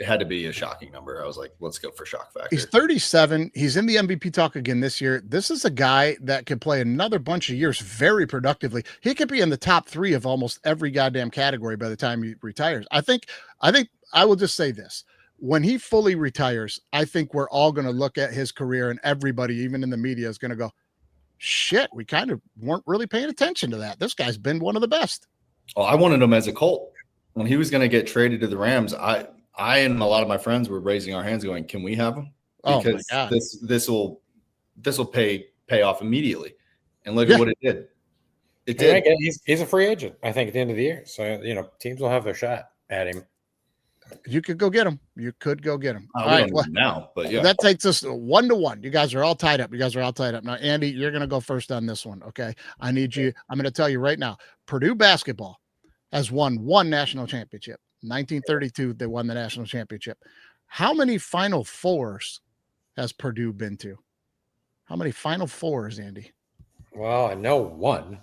had to be a shocking number. I was like, let's go for shock factor. He's 37. He's in the MVP talk again this year. This is a guy that could play another bunch of years very productively. He could be in the top 3 of almost every goddamn category by the time he retires. I think I will just say this. When he fully retires, I think we're all going to look at his career, and everybody, even in the media, is going to go, shit, we kind of weren't really paying attention to that. This guy's been one of the best. Well, I wanted him as a Colt. When he was going to get traded to the Rams, I and a lot of my friends were raising our hands going, can we have him? Because this will pay off immediately. And look at what it did. It did. He's a free agent, I think, at the end of the year. So, teams will have their shot at him. You could go get him. You could go get him. All right, now, but yeah. That takes us 1-1. You guys are all tied up. Now, Andy, you're going to go first on this one. Okay. I need you. I'm going to tell you right now, Purdue basketball has won 1 national championship. 1932, they won the national championship. How many Final Fours has Purdue been to? How many Final Fours, Andy? Well, I know 1.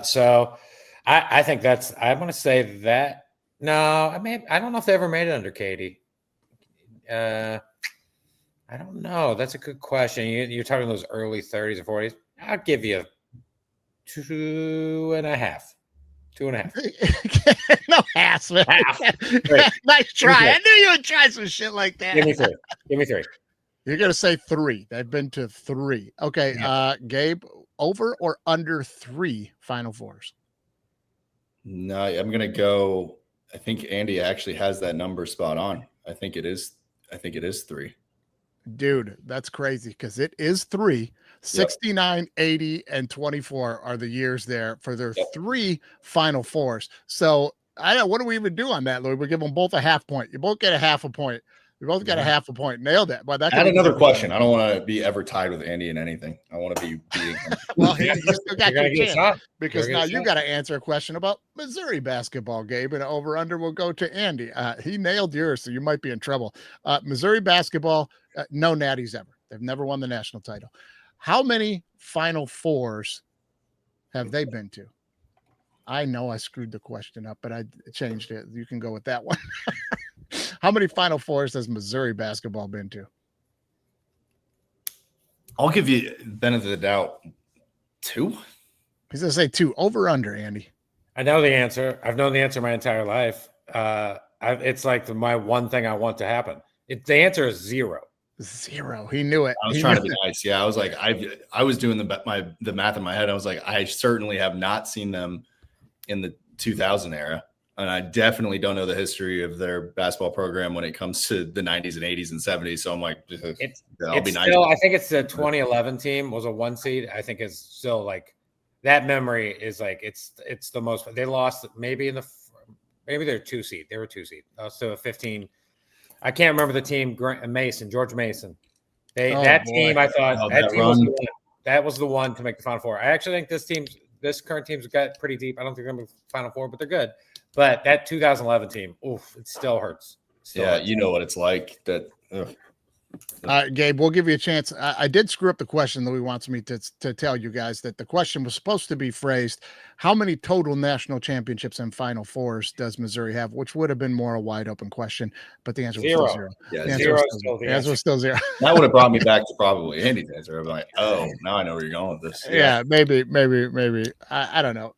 So I think I'm going to say that. No, I don't know if they ever made it under Katie. I don't know. That's a good question. You're talking those early 30s or 40s. I'll give you 2.5. 2.5. No half, man. Nice try. I knew you would try some shit like that. Give me 3. You're gonna say 3. They've been to 3. Okay, Gabe, over or under 3 Final Fours? No, I'm gonna go. I think Andy actually has that number spot on. I think it is 3. Dude, that's crazy because it is 3. 69, 80, and 24 are the years there for their 3 Final Fours. So what do we even do on that, Louis? We give them both a half point. You both get a half a point. You both got a half a point. Nailed it. But add another question. I don't want to be ever tied with Andy in anything. I want to be beating him. Well, you still got your chance because now you got to answer a question about Missouri basketball, Gabe, and over under will go to Andy. He nailed yours, so you might be in trouble. Missouri basketball, no natties ever. They've never won the national title. How many Final Fours have they been to? I know I screwed the question up, but I changed it. You can go with that one. How many Final Fours has Missouri basketball been to? I'll give you benefit of the doubt. 2? He's going to say 2. Over under, Andy. I know the answer. I've known the answer my entire life. It's like my one thing I want to happen. The answer is 0. 0. He knew it. I was trying to be nice. Yeah, I was like, I was doing the math in my head. I was like, I certainly have not seen them in the 2000 era, and I definitely don't know the history of their basketball program when it comes to the 90s and 80s and 70s. So I'm like, I'll be nice. Still, I think it's the 2011 team was a 1 seed. I think it's still like that memory is like it's the most. They lost maybe they're 2 seed. They were 2 seed. So a 15. I can't remember the team. George Mason. Team. I thought that was the one to make the Final Four. I actually think this current team's got pretty deep. I don't think they're going to the Final Four, but they're good. But that 2011 team, it still hurts. You know what it's like. That. Gabe, we'll give you a chance. I did screw up the question, though. He wants me to tell you guys that the question was supposed to be phrased, how many total national championships and Final Fours does Missouri have? Which would have been more a wide open question, but the answer was still 0. Yeah, the answer was still 0. That would have brought me back to probably Andy's answer. I'm like, oh, now I know where you're going with this. Yeah, maybe. I don't know.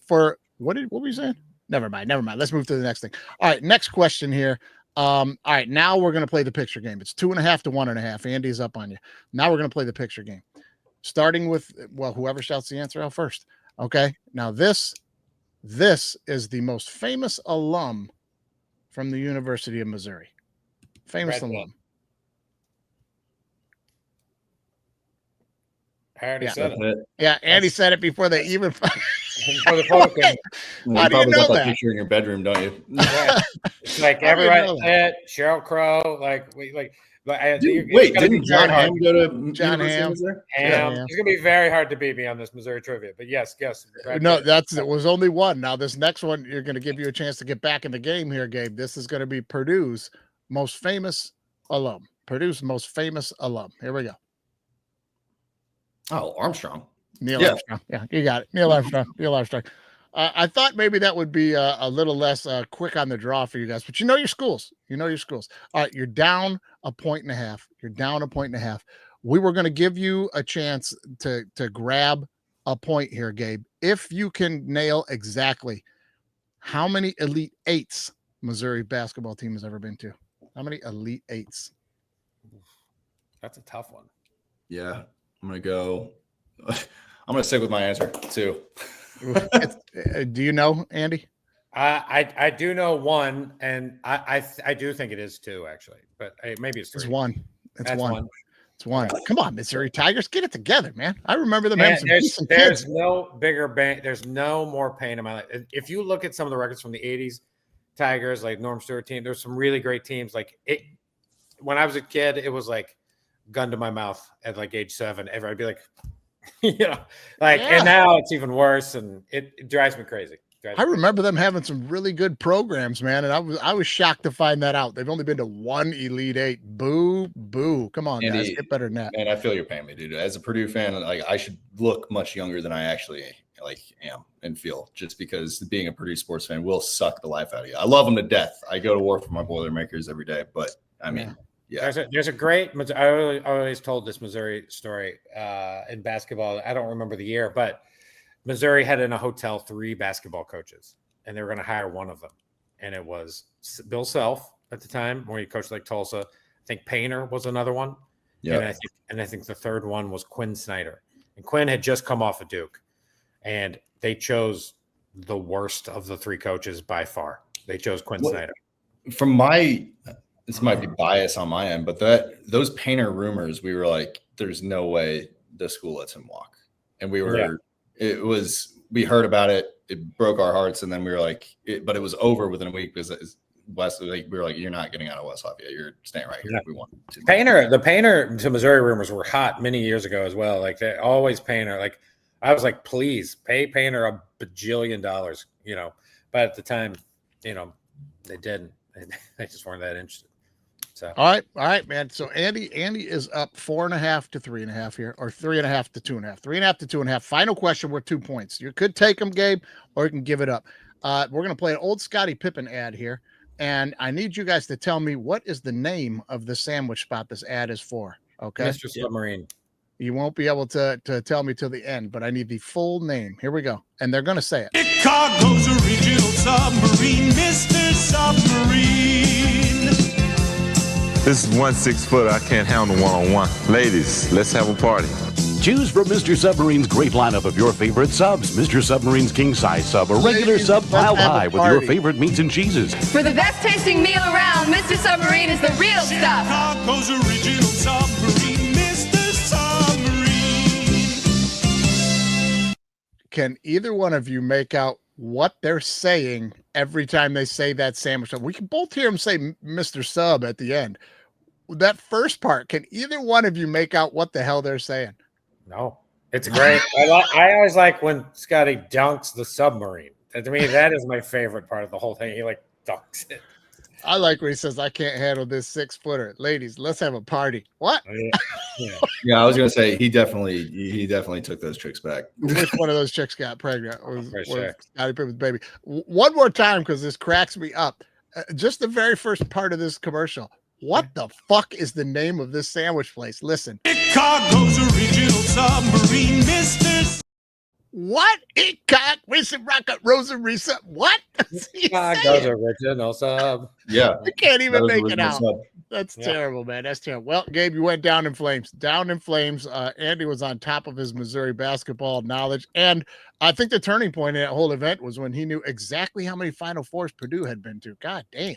What were you saying? Never mind. Let's move to the next thing. All right, next question here. All right, now we're going to play the picture game. It's 2.5 to 1.5. Andy's up on you. Now we're going to play the picture game, starting with, whoever shouts the answer out first. Okay. Now this is the most famous alum from the University of Missouri. Famous alum. I already said it. Yeah, Andy said it before they even. For the photo game. How do you know that? Picture in your bedroom, don't you? Yeah. It's like everybody said Sheryl Crow. Didn't John Hamm go to John Hamm? It's going to be very hard to beat me on this Missouri trivia. But yes. No, it was only one. Now this next one, you're going to give you a chance to get back in the game here, Gabe. This is going to be Purdue's most famous alum. Purdue's most famous alum. Here we go. Oh, Armstrong. Neil Armstrong. Yeah, you got it. Neil Armstrong. I thought maybe that would be a little less quick on the draw for you guys, but you know your schools. All right, you're down 1.5 points. We were going to give you a chance to grab a point here, Gabe. If you can nail exactly how many Elite Eights Missouri basketball team has ever been to. How many Elite Eights? That's a tough one. Yeah, I'm going to go. I'm going to stick with my answer, 2. Do you know, Andy? I do know 1, and I do think it is 2, actually. But maybe it's 3. It's 1. It's 1. It's 1. Come on, Missouri Tigers, get it together, man. I remember them having some decent kids. There's no bigger bang. There's no more pain in my life. If you look at some of the records from the 80s Tigers, like Norm Stewart team, there's some really great teams. Like when I was a kid, it was like gun to my mouth at like age 7. I'd be like, and now it's even worse, and it drives me crazy. I remember them having some really good programs, man, and I was shocked to find that out. They've only been to 1 Elite Eight. Boo. Come on, Andy, guys, get better than that. Man, I feel your pain, dude. As a Purdue fan, I should look much younger than I actually am and feel, just because being a Purdue sports fan will suck the life out of you. I love them to death. I go to war for my Boilermakers every day, but I mean. Yeah, there's a great. I always told this Missouri story in basketball. I don't remember the year, but Missouri had in a hotel 3 basketball coaches, and they were going to hire one of them, and it was Bill Self at the time, where he coached like Tulsa. I think Painter was another one, and I think the third one was Quinn Snyder. And Quinn had just come off of Duke, and they chose the worst of the 3 coaches by far. They chose Quinn Snyder. This might be bias on my end, but those Painter rumors, we were like, there's no way the school lets him walk. And we heard about it. It broke our hearts. And then we were like, but it was over within a week because we were like, you're not getting out of West Lafayette. You're staying right here. Yeah. We want to. The Painter to Missouri rumors were hot many years ago as well. Like they always Painter. Like I was like, please pay Painter $1 bajillion, but at the time, they didn't. They just weren't that interested. So All right, man. So Andy is up 4.5 to 3.5 here, or 3.5 to 2.5. 3.5 to 2.5. Final question worth 2 points. You could take them, Gabe, or you can give it up. We're gonna play an old Scottie Pippen ad here, and I need you guys to tell me what is the name of the sandwich spot this ad is for. Okay, Mr. Submarine. you won't be able to tell me till the end, but I need the full name. Here we go, and they're gonna say it. Chicago's original submarine, Mr. Submarine. This is 1 6-footer. I can't handle one-on-one. Ladies, let's have a party. Choose from Mr. Submarine's great lineup of your favorite subs. Mr. Submarine's king size sub, a regular Ladies, sub let's piled have a high with your party. favorite meats and cheeses. For the best tasting meal around, Mr. Submarine is the real stuff. Chicago's original submarine, Mr. Submarine. Can either one of you make out what they're saying every time they say that sandwich? We can both hear them say Mr. Sub at the end. That first part, can either one of you make out what the hell they're saying? No, it's great. I always like when Scotty dunks the submarine. To me, that is my favorite part of the whole thing. He like dunks it. I like when he says, I can't handle this 6-footer. Ladies, let's have a party. What? Yeah, I was gonna say he definitely took those tricks back. Which one of those chicks got pregnant? Was sure. Scottie Pippen's baby. One more time, because this cracks me up. Just the very first part of this commercial. What the fuck is the name of this sandwich place? Listen. Chicago's original submarine, Mr. What? Cock, Whistle, Rocket, Rosary, Sub. What? Chicago's original sub. Yeah, I can't even that was make it original out. sub. That's terrible, man. That's terrible. Well, Gabe, you went down in flames. Down in flames. Andy was on top of his Missouri basketball knowledge. And I think the turning point in that whole event was when he knew exactly how many Final Fours Purdue had been to. God damn.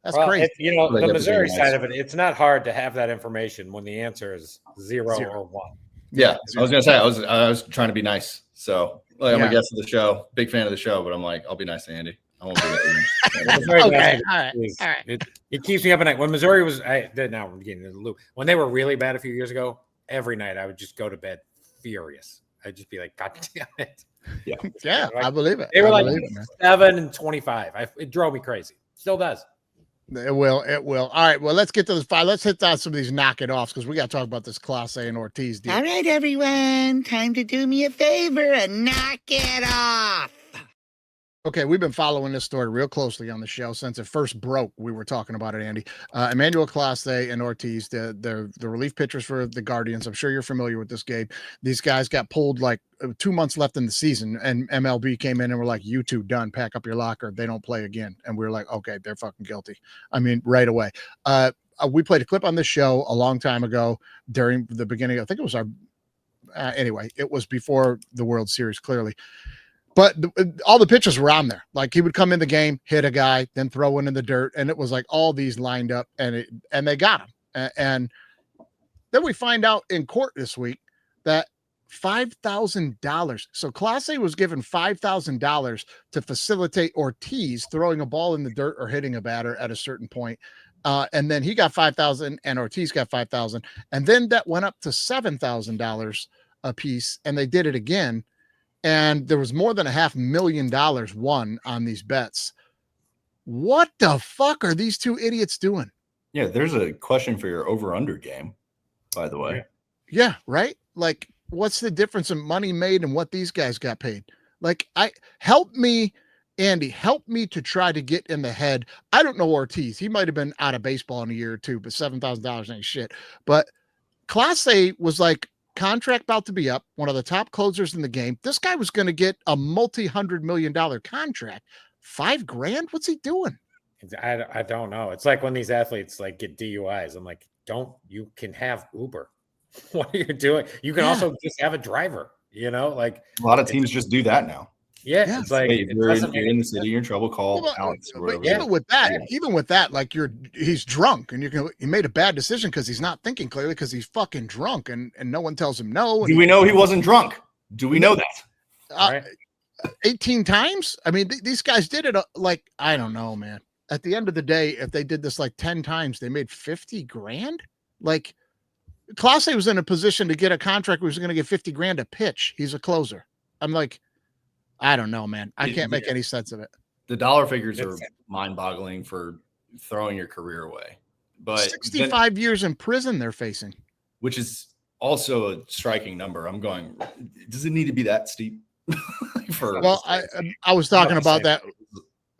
That's crazy. The Missouri side of it, it's not hard to have that information when the answer is zero or 1. Yeah, I was gonna say I was trying to be nice. So like, I'm a Yeah. guest of the show, big fan of the show, but I'm like, I'll be nice to Andy. I won't be that. It's very Okay, nice. all right. It keeps me up at night. When Missouri was, now I'm getting in the loop. When they were really bad a few years ago, every night I would just go to bed furious. I'd just be like, God damn it. Yeah, Like, I believe it. They were I like believe it, man. 7-25. It drove me crazy. Still does. It will. All right. Well, let's get to this fight. Let's hit down some of these knock it offs because we got to talk about this Class A and Ortiz deal. All right, everyone. Time to do me a favor and knock it off. Okay, we've been following this story real closely on the show since it first broke. We were talking about it, Andy. Emmanuel Clase and Ortiz, the relief pitchers for the Guardians. I'm sure you're familiar with this, Gabe. These guys got pulled like 2 months left in the season, and MLB came in and were like, you two done, pack up your locker. They don't play again. And we were like, okay, they're fucking guilty. I mean, right away. We played a clip on this show a long time ago during the beginning. I think it was our anyway, it was before the World Series, clearly. But all the pitches were on there. Like he would come in the game, hit a guy, then throw one in the dirt, and it was like all these lined up, and they got him. And then we find out in court this week that $5,000. So Clase was given $5,000 to facilitate Ortiz throwing a ball in the dirt or hitting a batter at a certain point. And then he got $5,000, and Ortiz got $5,000, and then that went up to $7,000 a piece, and they did it again. And there was more than $500,000 won on these bets. What the fuck are these two idiots doing? Yeah, there's a question for your over-under game, by the way. Yeah, right? Like, what's the difference in money made and what these guys got paid? Like, Andy, help me to try to get in the head. I don't know Ortiz. He might have been out of baseball in a year or two, but $7,000 ain't shit. But Clase was like, contract about to be up, one of the top closers in the game. This guy was going to get a multi-$100 million contract. $5,000? What's he doing? I don't know. It's like when these athletes like get DUIs. I'm like, you can have Uber. What are you doing? You can also just have a driver, like a lot of teams just do that now. Yeah. It's like, hey, you're in the city, you're in trouble, call Alex. But even with that, like he's drunk and he made a bad decision because he's not thinking clearly because he's fucking drunk and no one tells him no. Do we know he wasn't drunk? Do we know that? 18 times? I mean, these guys did it like, I don't know, man. At the end of the day, if they did this like 10 times, they made $50,000. Like Clase was in a position to get a contract where he was going to get $50,000 a pitch. He's a closer. I'm like, I don't know, man. I can't make any sense of it. The dollar figures are mind-boggling for throwing your career away. but 65 years in prison they're facing, which is also a striking number. I'm going, does it need to be that steep? I was talking about that.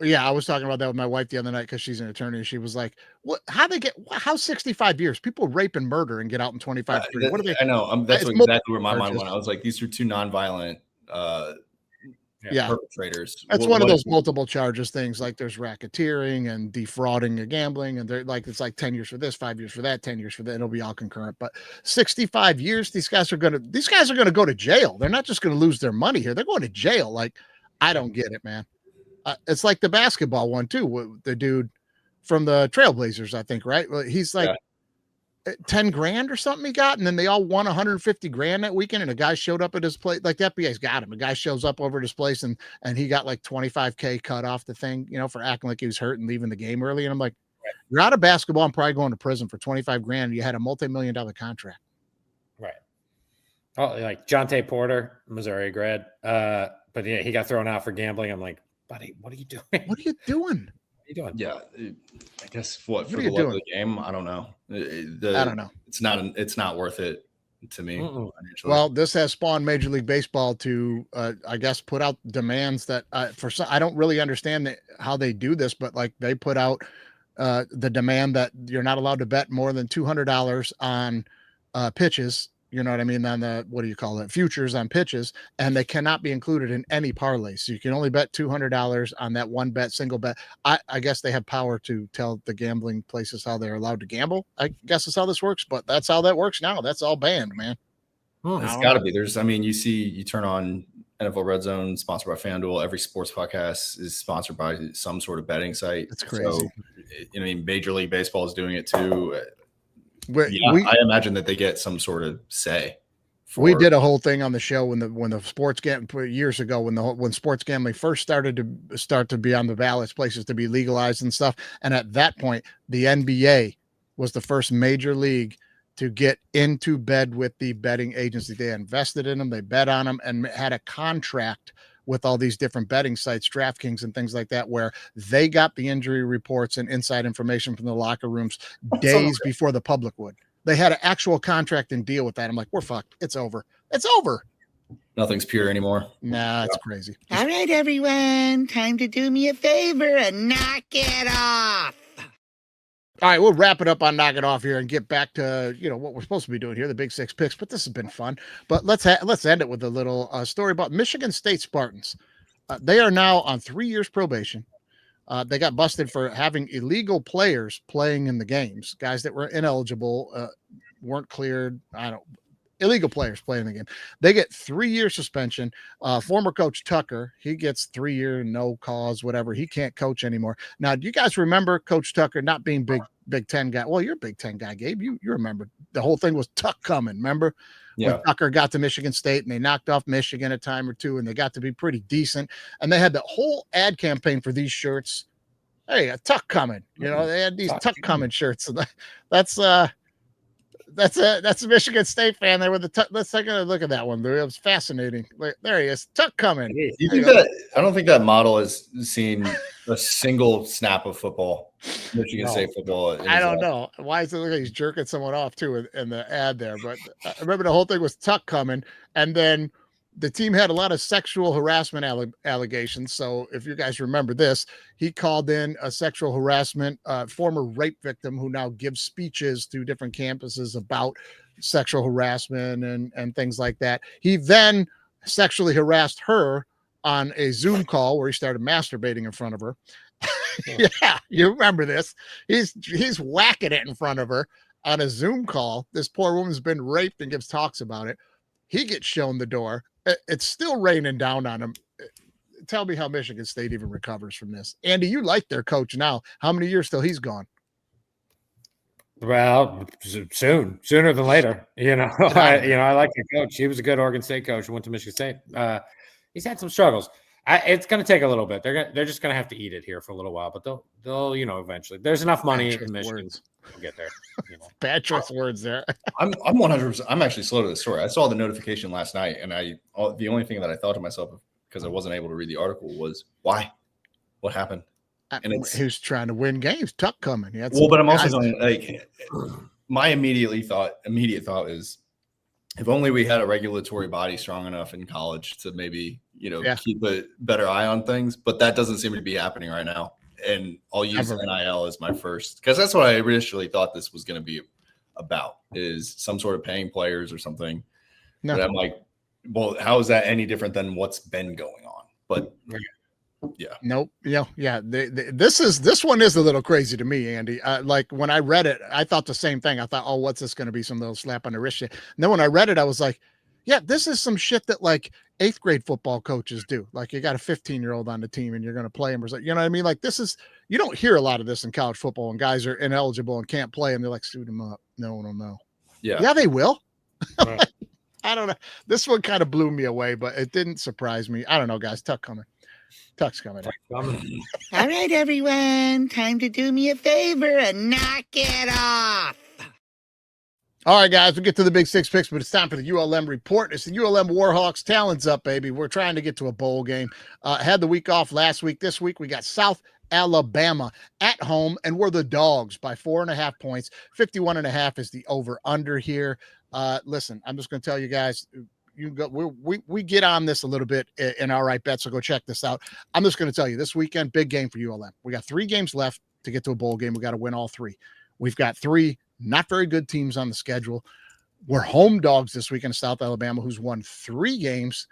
Yeah, I was talking about that with my wife the other night because she's an attorney. And she was like, "What? How 65 years? People rape and murder and get out in 25 years. What are they?" I know. That's exactly where my mind went. I was like, these are two nonviolent perpetrators. That's one of those multiple charges things. Like there's racketeering and defrauding and gambling, and they're like, it's like 10 years for this, 5 years for that, 10 years for that. It'll be all concurrent. But 65 years, these guys are gonna go to jail. They're not just gonna lose their money here. They're going to jail. Like, I don't get it, man. It's like the basketball one too. The dude from the Trailblazers, I think, right? Well, he's like 10 grand or something he got, and then they all won 150 grand that weekend. And a guy showed up at his place, like the FBI's got him. A guy shows up over at his place, and he got like 25K cut off the thing, for acting like he was hurt and leaving the game early. And I'm like, you're out of basketball and probably going to prison for 25 grand. And you had a multi-million-dollar contract, right? Oh, like Jonte Porter, Missouri grad, but yeah, he got thrown out for gambling. I'm like, buddy, what are you doing? What are you doing? Yeah, I guess for the love of the game, I don't know. I don't know. It's not worth it to me. Well, this has spawned Major League Baseball to, I guess, put out demands that I don't really understand how they do this, but like they put out the demand that you're not allowed to bet more than $200 on pitches. You know what I mean? On the, what do you call it? Futures on pitches, and they cannot be included in any parlay. So you can only bet $200 on that one bet, single bet. I guess they have power to tell the gambling places how they're allowed to gamble. I guess that's how this works, but that's how that works now. That's all banned, man. It's got to be. You turn on NFL Red Zone, sponsored by FanDuel. Every sports podcast is sponsored by some sort of betting site. That's crazy. So, Major League Baseball is doing it too. I imagine that they get some sort of say. We did a whole thing on the show when the sports gambling years ago, when sports gambling first started to be on the ballots, places to be legalized and stuff. And at that point, the NBA was the first major league to get into bed with the betting agency. They invested in them, they bet on them, and had a contract with all these different betting sites, DraftKings and things like that, where they got the injury reports and inside information from the locker rooms days before the public would. They had an actual contract and deal with that. I'm like, we're fucked. It's over. It's over. Nothing's pure anymore. Nah, it's crazy. All right, everyone. Time to do me a favor and knock it off. All right, we'll wrap it up on Knock It Off here and get back to what we're supposed to be doing here, the Big 6 Picks. But this has been fun. But let's end it with a little story about Michigan State Spartans. They are now on 3 years probation. They got busted for having illegal players playing in the games, guys that were ineligible, weren't cleared. Illegal players playing in the game. They get 3 year suspension. Former coach Tucker, he gets 3 year, no cause, whatever. He can't coach anymore. Now, do you guys remember Coach Tucker not being Big Ten guy? Well, you're a Big Ten guy, Gabe. You remember the whole thing was Tuck coming. Remember when Tucker got to Michigan State and they knocked off Michigan a time or two and they got to be pretty decent. And they had the whole ad campaign for these shirts. Hey, a Tuck coming. They had these Tuck coming shirts. So that's a Michigan State fan there with the let's take a look at that one. It was fascinating. There he is. Tuck coming. You think that? I don't think that model has seen a single snap of football. Michigan State football. I don't know. Why is it look like he's jerking someone off too in the ad there? But I remember the whole thing was Tuck coming, and then the team had a lot of sexual harassment allegations. So if you guys remember this, he called in a sexual harassment former rape victim who now gives speeches to different campuses about sexual harassment and things like that. He then sexually harassed her on a Zoom call where he started masturbating in front of her. Yeah, you remember this. He's whacking it in front of her on a Zoom call. This poor woman's been raped and gives talks about it. He gets shown the door. It's still raining down on him. Tell me how Michigan State even recovers from this. Andy, you like their coach now. How many years till he's gone? Well, sooner than later. I like the coach. He was a good Oregon State coach who went to Michigan State. He's had some struggles. It's going to take a little bit. They're just going to have to eat it here for a little while, but they'll eventually. There's enough money in Michigan to get there. Bad choice words there. I'm 100%. I'm actually slow to the story. I saw the notification last night, and the only thing that I thought to myself, because I wasn't able to read the article, was why? What happened? And it's who's trying to win games. Tuck coming. But I'm also going like my immediate thought is if only we had a regulatory body strong enough in college to maybe, keep a better eye on things. But that doesn't seem to be happening right now. And I'll use NIL as my first, because that's what I initially thought this was going to be about, is some sort of paying players or something. No. But I'm like, well, how is that any different than what's been going on? But yeah. Nope. Yeah. This one is a little crazy to me, Andy. Like when I read it, I thought the same thing. I thought, oh, what's this going to be? Some little slap on the wrist shit. And then when I read it, I was like, yeah, this is some shit that like 8th grade football coaches do. Like you got a 15-year-old on the team and you're going to play him or something. You know what I mean? Like you don't hear a lot of this in college football, and guys are ineligible and can't play and they're like, suit him up. No. Yeah, they will. Right. I don't know. This one kind of blew me away, but it didn't surprise me. I don't know, guys. Tuck's coming. All right, everyone. Time to do me a favor and knock it off. All right, guys. We'll get to the Big 6 picks, but it's time for the ULM report. It's the ULM Warhawks. Talents up, baby. We're trying to get to a bowl game. Had the week off last week. This week, we got South Alabama at home, and we're the dogs by 4.5 points. 51.5 is the over-under here. Listen, I'm just going to tell you guys, we get on this a little bit in our right bet, so go check this out. I'm just going to tell you, this weekend, big game for ULM. We got 3 games left to get to a bowl game. We got to win all 3. We've got 3 not very good teams on the schedule. We're home dogs this weekend, South Alabama, who's won 3 games.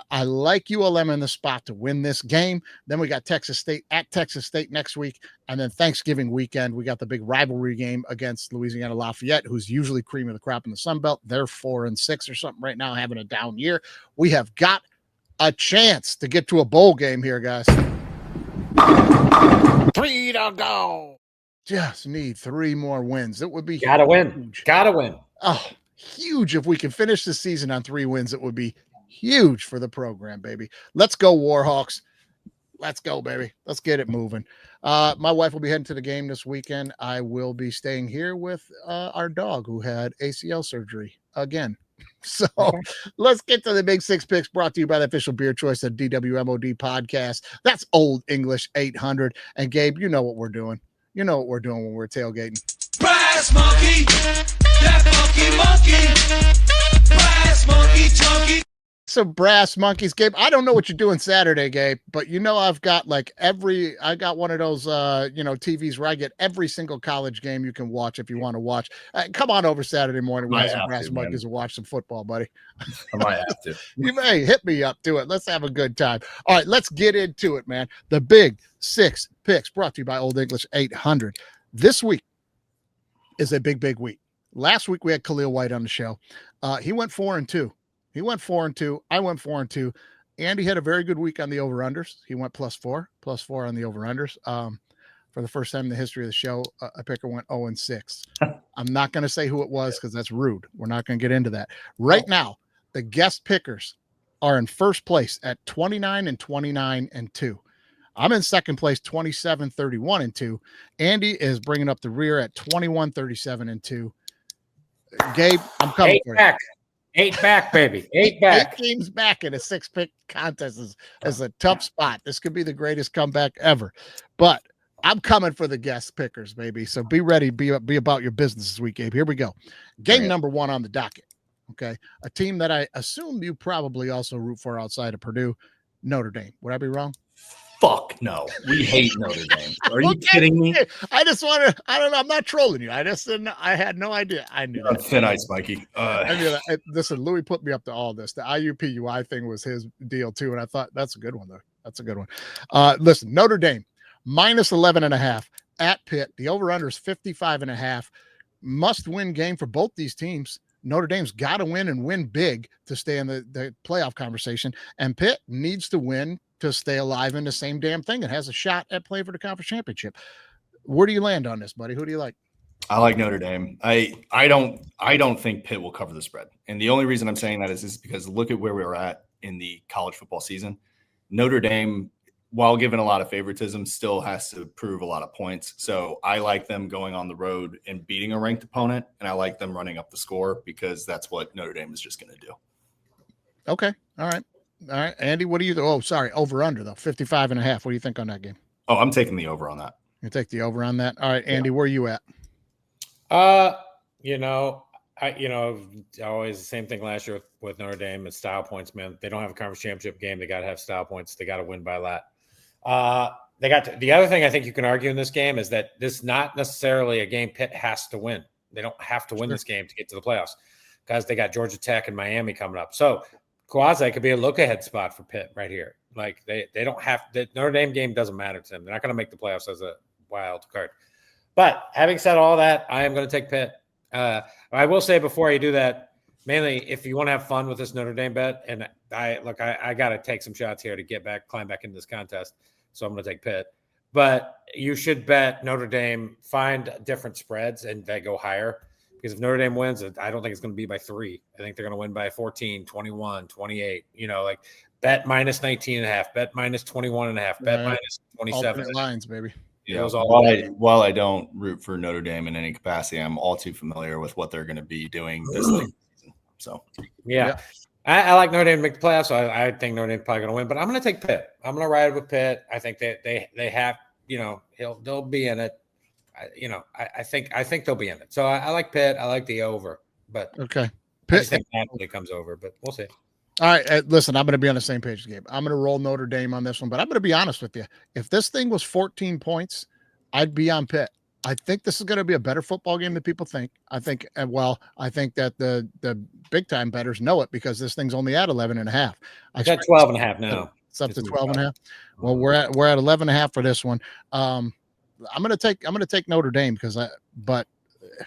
I like ULM in the spot to win this game. Then we got Texas State at Texas State next week. And then Thanksgiving weekend, we got the big rivalry game against Louisiana Lafayette, who's usually cream of the crop in the Sun Belt. They're 4-6 or something right now, having a down year. We have got a chance to get to a bowl game here, guys. 3 to go. Just need 3 more wins. It would be gotta win. Oh, huge. If we can finish the season on 3 wins, it would be huge for the program, baby. Let's go, Warhawks. Let's go, baby. Let's get it moving. My wife will be heading to the game this weekend. I will be staying here with our dog who had ACL surgery again. So let's get to the Big 6 picks, brought to you by the official beer choice of DWMOD podcast. That's Old English 800. And Gabe, you know what we're doing. You know what we're doing when we're tailgating. Brass monkey, that funky monkey, brass monkey chunky. So brass monkeys, Gabe. I don't know what you're doing Saturday, Gabe, but I've got I got one of those TVs where I get every single college game you can watch if you want to watch. Come on over Saturday morning with some brass monkeys and watch some football, buddy. I might have to. You may hit me up to it. Let's have a good time. All right, let's get into it, man. The Big 6 picks brought to you by Old English 800. This week is a big week. Last week we had Khalil White on the show. He went 4-2. He went 4-2. I went 4-2. Andy had a very good week on the over-unders. He went +4 on the over-unders. For the first time in the history of the show, a picker went 0-6. I'm not going to say who it was because that's rude. We're not going to get into that. Right now, the guest pickers are in first place at 29-29-2. I'm in second place, 27-31-2. Andy is bringing up the rear at 21-37-2. Gabe, I'm coming for you. 8 back, baby. 8 back. 8 teams back in a 6-pick contest is a tough spot. This could be the greatest comeback ever. But I'm coming for the guest pickers, baby. So be ready. Be about your business this week, Gabe. Here we go. Game number 1 on the docket. Okay. A team that I assume you probably also root for outside of Purdue, Notre Dame. Would I be wrong? Fuck no. We hate Notre Dame. Are you kidding me? I just want to, I don't know. I'm not trolling you. I just didn't, I had no idea. I knew that. Thin ice, Mikey. I knew that. Listen, Louis put me up to all this. The IUPUI thing was his deal too. And I thought that's a good one though. That's a good one. Listen, Notre Dame -11.5 at Pitt. The over-under is 55.5. Must-win game for both these teams. Notre Dame's got to win and win big to stay in the playoff conversation. And Pitt needs to win to stay alive in the same damn thing and has a shot at playing for the conference championship. Where do you land on this, buddy? Who do you like? I like Notre Dame. I don't think Pitt will cover the spread. And the only reason I'm saying that is because look at where we were at in the college football season. Notre Dame, while given a lot of favoritism, still has to prove a lot of points. So I like them going on the road and beating a ranked opponent, and I like them running up the score because that's what Notre Dame is just going to do. Okay. All right. Andy, what do you – oh, sorry, over-under, though, 55.5. What do you think on that game? Oh, I'm taking the over on that. You take the over on that. All right, Andy, where are you at? Always the same thing last year with Notre Dame. It's style points, man. They don't have a conference championship game. They got to have style points. They got to win by a lot. The other thing I think you can argue in this game is that this is not necessarily a game Pitt has to win. They don't have to win this game to get to the playoffs because they got Georgia Tech and Miami coming up. So quasi could be a look ahead spot for Pitt right here. Like they don't have the Notre Dame game doesn't matter to them. They're not going to make the playoffs as a wild card. But having said all that, I am going to take Pitt. I will say before you do that, mainly if you want to have fun with this Notre Dame bet, and I got to take some shots here to climb back into this contest. So I'm going to take Pitt. But you should bet Notre Dame, find different spreads, and they go higher. Because if Notre Dame wins, I don't think it's going to be by 3. I think they're going to win by 14, 21, 28. Bet minus 19.5, bet minus 21.5, bet minus 27. Alternate lines, baby. Yeah. While I don't root for Notre Dame in any capacity, I'm all too familiar with what they're going to be doing this season. So yeah. I like Notre Dame to make the playoffs. So I think Notre Dame's probably going to win, but I'm going to take Pitt. I'm going to ride with Pitt. I think they have, they'll be in it. I think they'll be in it. So I like Pitt. I like the over, but okay. Pitt, I just think Natalie comes over, but we'll see. All right, listen, I'm going to be on the same page as Gabe. I'm going to roll Notre Dame on this one, but I'm going to be honest with you. If this thing was 14 points, I'd be on Pitt. I think this is going to be a better football game than people think. I think that the big time bettors know it because this thing's only at 11.5. It's at 12.5 now. It's up to 12.5. Well, we're at 11.5 for this one. I'm going to take Notre Dame but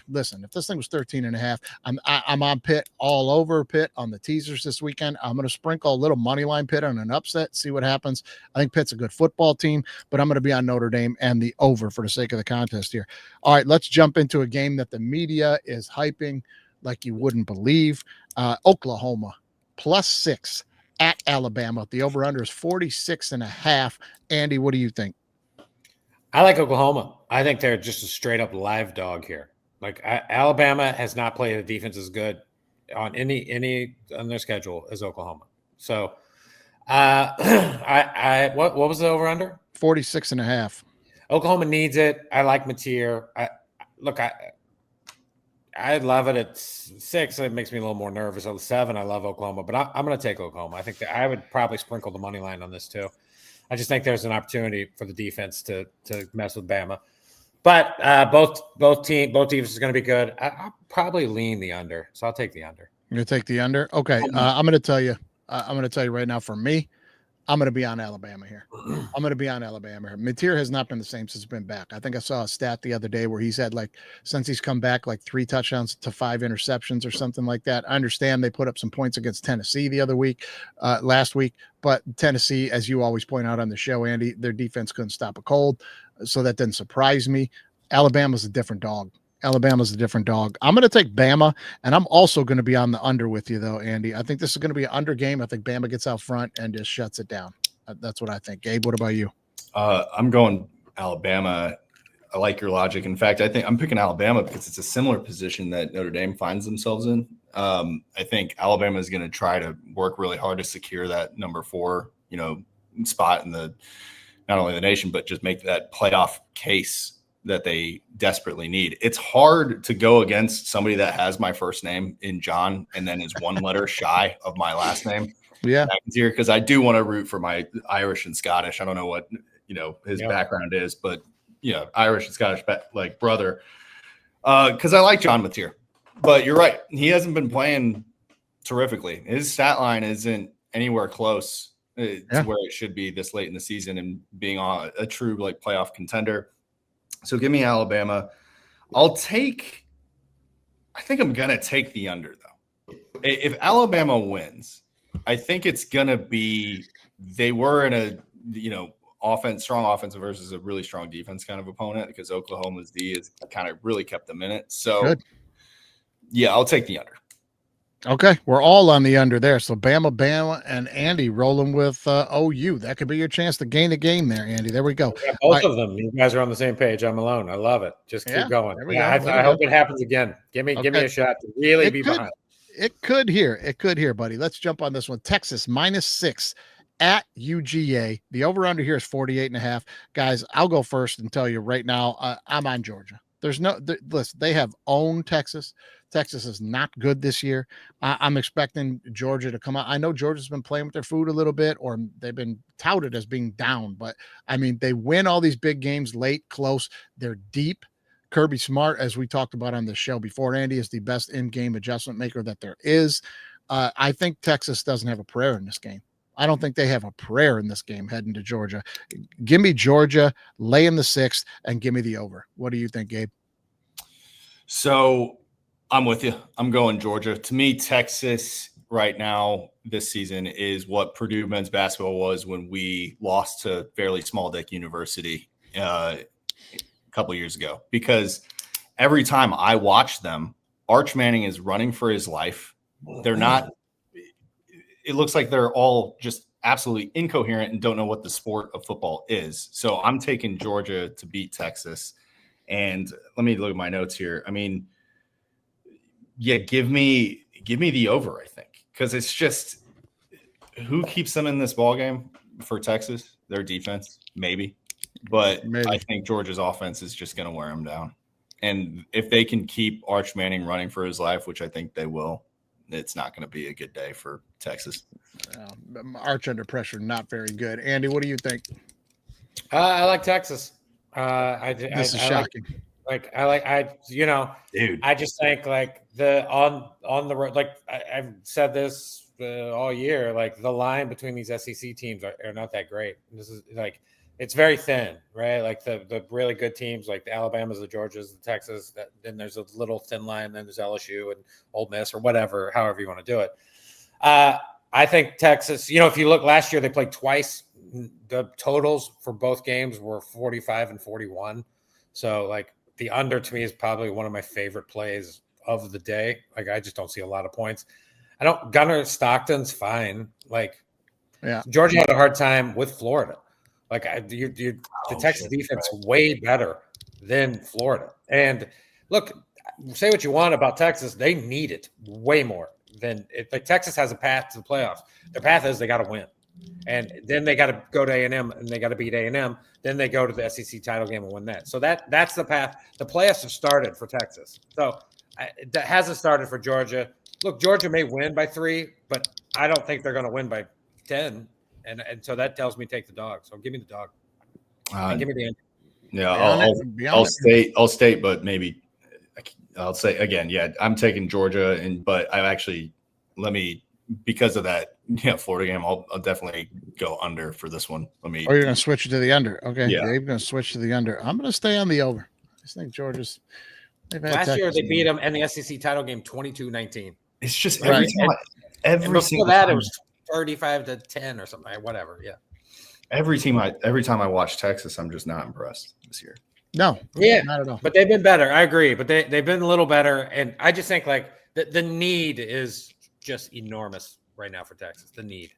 listen, if this thing was 13.5, I'm on Pitt all over Pitt on the teasers this weekend. I'm going to sprinkle a little money line Pitt on an upset, see what happens. I think Pitt's a good football team, but I'm going to be on Notre Dame and the over for the sake of the contest here. All right, let's jump into a game that the media is hyping like you wouldn't believe. Oklahoma +6 at Alabama. The over under is 46.5. Andy, what do you think? I like Oklahoma. I think they're just a straight up live dog here. Like Alabama has not played a defense as good on any on their schedule as Oklahoma. So, what was the over under? 46.5. Oklahoma needs it. I like McAteer. I love it at 6. It makes me a little more nervous. At 7, I love Oklahoma, but I'm going to take Oklahoma. I think that I would probably sprinkle the money line on this too. I just think there's an opportunity for the defense to mess with Bama. But both defenses are going to be good. I'll probably lean the under, so I'll take the under. You're going to take the under? Okay, I'm going to tell you. I'm going to tell you right now. For me, I'm going to be on Alabama here. McAteer has not been the same since he's been back. I think I saw a stat the other day where he's had since he's come back 3 touchdowns to 5 interceptions or something like that. I understand they put up some points against Tennessee the other week, last week, but Tennessee, as you always point out on the show, Andy, their defense couldn't stop a cold. So that didn't surprise me. Alabama's a different dog. I'm going to take Bama, and I'm also going to be on the under with you, though, Andy. I think this is going to be an under game. I think Bama gets out front and just shuts it down. That's what I think. Gabe, what about you? I'm going Alabama. I like your logic. In fact, I think I'm picking Alabama because it's a similar position that Notre Dame finds themselves in. I think Alabama is going to try to work really hard to secure that number 4, spot in the not only the nation, but just make that playoff case that they desperately need. It's hard to go against somebody that has my first name in John and then is 1 letter shy of my last name. Yeah. Because I do want to root for my Irish and Scottish. I don't know what, his background is, but Irish and Scottish brother. Because I like John McAteer. But you're right. He hasn't been playing terrifically. His stat line isn't anywhere close to where it should be this late in the season and being a true playoff contender. So give me Alabama. I think I'm going to take the under, though. If Alabama wins, I think it's going to be they were in a strong offensive versus a really strong defense kind of opponent because Oklahoma's D has kind of really kept them in it. So, good. Yeah, I'll take the under. Okay, we're all on the under there. So Bama, and Andy rolling with OU. That could be your chance to gain a game there, Andy. There we go. Yeah, both of them. You guys are on the same page. I'm alone. I love it. Just keep going. I hope it happens again. Give me a shot to really be behind. It could here, buddy. Let's jump on this one. Texas -6 at UGA. The over-under here is 48.5. Guys, I'll go first and tell you right now, I'm on Georgia. Listen, they have owned Texas. Texas is not good this year. I'm expecting Georgia to come out. I know Georgia's been playing with their food a little bit, or they've been touted as being down, but I mean, they win all these big games late, close. They're deep. Kirby Smart, as we talked about on the show before, Andy, is the best in-game adjustment maker that there is. I think Texas doesn't have a prayer in this game. I don't think they have a prayer in this game heading to Georgia. Give me Georgia, lay in the 6th, and give me the over. What do you think, Gabe? So I'm with you. I'm going Georgia. To me, Texas right now this season is what Purdue men's basketball was when we lost to Fairleigh Small Dick University a couple years ago. Because every time I watch them, Arch Manning is running for his life. They're not – it looks like they're all just absolutely incoherent and don't know what the sport of football is. So I'm taking Georgia to beat Texas. And let me look at my notes here. I mean, yeah, give me the over, I think, because it's just who keeps them in this ball game for Texas? Their defense, maybe. But I think Georgia's offense is just going to wear them down. And if they can keep Arch Manning running for his life, which I think they will, it's not going to be a good day for Texas. Arch under pressure, not very good. Andy, what do you think? I like Texas. This is shocking. Dude. I just think like on the road, like I've said this all year, like the line between these SEC teams are not that great. This is like, it's very thin, right? Like the really good teams, like the Alabamas, the Georgias, the Texas, then there's a little thin line, then there's LSU and Ole Miss or whatever, however you want to do it. I think Texas, if you look last year, they played twice. The totals for both games were 45 and 41. So like the under to me is probably one of my favorite plays of the day. Like I just don't see a lot of points. Gunnar Stockton's fine. Like Georgia had a hard time with Florida. Like the Texas defense is way better than Florida. And look, say what you want about Texas, they need it way more than it. Like Texas has a path to the playoffs. Their path is they got to win, and then they got to go to A&M and they got to beat A&M. Then they go to the SEC title game and win that. So that's the path. The playoffs have started for Texas. So that hasn't started for Georgia. Look, Georgia may win by 3, but I don't think they're going to win by 10. And so that tells me take the dog. So give me the dog. Give me the end. Yeah, I'll state, but maybe I'll say again. Yeah, I'm taking Georgia, but I actually because of that Florida game, I'll definitely go under for this one. Or you're going to switch it to the under. Okay, yeah. Dave's going to switch to the under. I'm going to stay on the over. I just think Georgia's. Last year they beat them in the SEC title game 22-19. It's just every time. And before that, it was 35-10 or something, whatever. Yeah. Every time I watch Texas, I'm just not impressed this year. No, not at all. But they've been better. I agree. But they've been a little better, and I just think like the need is just enormous right now for Texas. The need.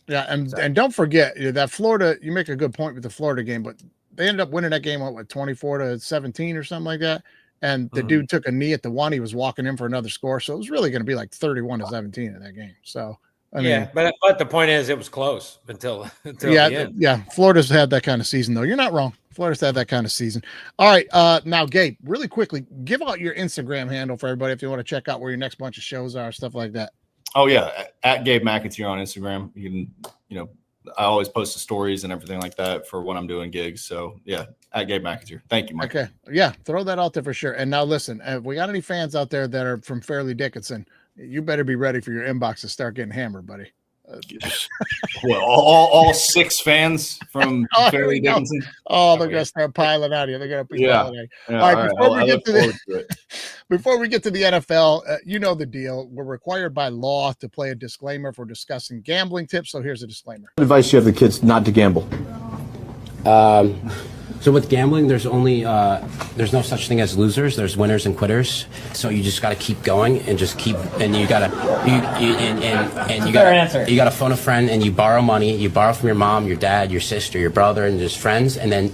Yeah, and don't forget that Florida. You make a good point with the Florida game, but they ended up winning that game 24-17 or something like that. And the dude took a knee at the one. He was walking in for another score, so it was really going to be like 31-17 in that game. So. I mean, but the point is, it was close until the end. Yeah. Florida's had that kind of season, though. You're not wrong. Florida's had that kind of season. All right, now, Gabe, really quickly, give out your Instagram handle for everybody if you want to check out where your next bunch of shows are, stuff like that. Oh yeah, at Gabe McAteer on Instagram. You can, I always post the stories and everything like that for when I'm doing gigs. So yeah, at Gabe McAteer. Thank you, Mike. Okay, yeah, throw that out there for sure. And now listen, if we got any fans out there that are from Fairleigh Dickinson, you better be ready for your inbox to start getting hammered, buddy. Well, all 6 fans from Fairleigh Dickinson. Oh, they're gonna start piling out here. They're gonna be piling out. All right, before we get to the NFL, you know the deal. We're required by law to play a disclaimer for discussing gambling tips. So here's a disclaimer. What advice do you have the kids not to gamble? So with gambling, there's no such thing as losers. There's winners and quitters. So you just got to keep going and just keep. And you gotta you gotta phone a friend and you borrow money. You borrow from your mom, your dad, your sister, your brother, and just friends. And then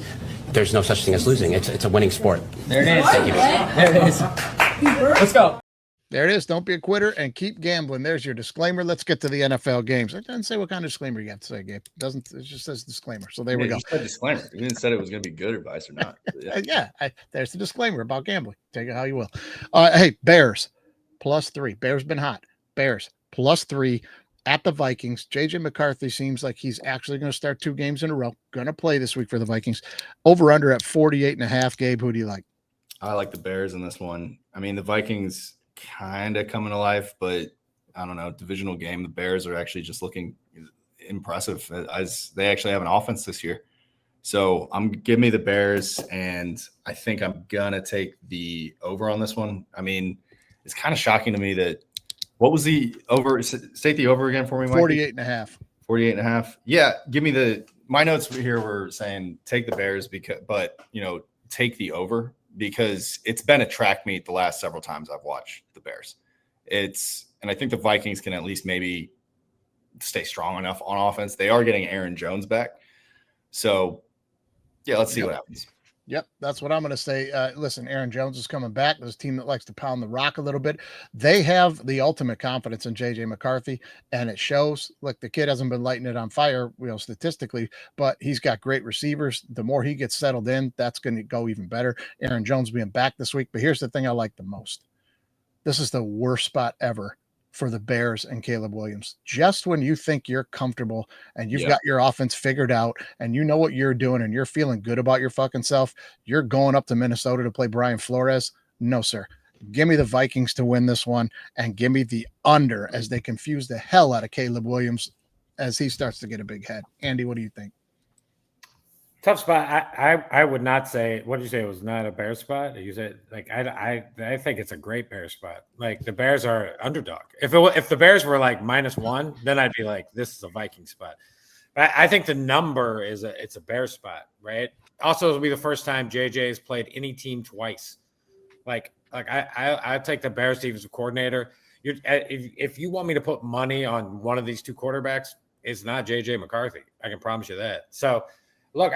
there's no such thing as losing. It's a winning sport. There it is. Thank you. There it is. Let's go. There it is. Don't be a quitter and keep gambling. There's your disclaimer. Let's get to the NFL games. It doesn't say what kind of disclaimer you have to say, Gabe. It just says disclaimer. So there we go. You said disclaimer. You didn't say it was going to be good advice or not. There's the disclaimer about gambling. Take it how you will. Hey, Bears +3. Bears been hot. Bears +3 at the Vikings. JJ McCarthy seems like he's actually going to start 2 games in a row. Going to play this week for the Vikings. Over under at 48.5. Gabe, who do you like? I like the Bears in this one. I mean, the Vikings kind of coming to life, but I don't know. Divisional game. The Bears are actually just looking impressive as they actually have an offense this year. So give me the Bears, and I think I'm gonna take the over on this one. I mean, it's kind of shocking to me that what was the over? State the over again for me, Mike. 48.5. 48.5. Yeah, give me my notes here were saying take the Bears but take the over because it's been a track meet the last several times I've watched the Bears. And I think the Vikings can at least maybe stay strong enough on offense. They are getting Aaron Jones back. So, yeah, let's see what happens. Yep, that's what I'm going to say. Listen, Aaron Jones is coming back. This team that likes to pound the rock a little bit. They have the ultimate confidence in J.J. McCarthy, and it shows. Look, the kid hasn't been lighting it on fire, statistically, but he's got great receivers. The more he gets settled in, that's going to go even better. Aaron Jones being back this week. But here's the thing I like the most. This is the worst spot ever for the Bears and Caleb Williams. Just when you think you're comfortable and you've got your offense figured out and you know what you're doing and you're feeling good about your fucking self, you're going up to Minnesota to play Brian Flores. No, sir. Give me the Vikings to win this one and give me the under as they confuse the hell out of Caleb Williams as he starts to get a big head. Andy, what do you think? Tough spot. I would not say. What did you say? It was not a Bear spot. You said I think it's a great Bear spot. Like the Bears are underdog. If the Bears were like -1, then I'd be like, this is a Viking spot. But I think the number it's a Bear spot, right? Also, it'll be the first time JJ has played any team twice. I take the Bears defensive coordinator. If you want me to put money on one of these 2 quarterbacks, it's not JJ McCarthy. I can promise you that. So. Look,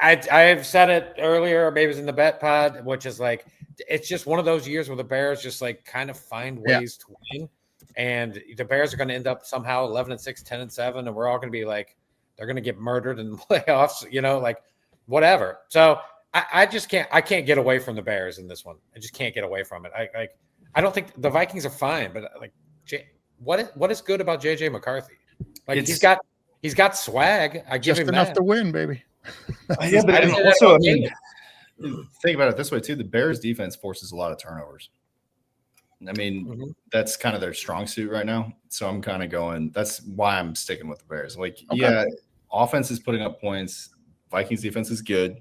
I've said it earlier, maybe it was in the bet pod, which is like it's just one of those years where the Bears just like kind of find ways to win, and the Bears are going to end up somehow 11-6, 10-7, and we're all going to be like they're going to get murdered in the playoffs, like whatever. So I just can't get away from the Bears in this one. I just can't get away from it. I don't think the Vikings are fine, but what is good about JJ McCarthy? He's got swag. I give him enough to win, baby. Yeah, but also, I mean, think about it this way too: the Bears' defense forces a lot of turnovers. I mean, that's kind of their strong suit right now. So I'm kind of going. That's why I'm sticking with the Bears. Offense is putting up points. Vikings defense is good,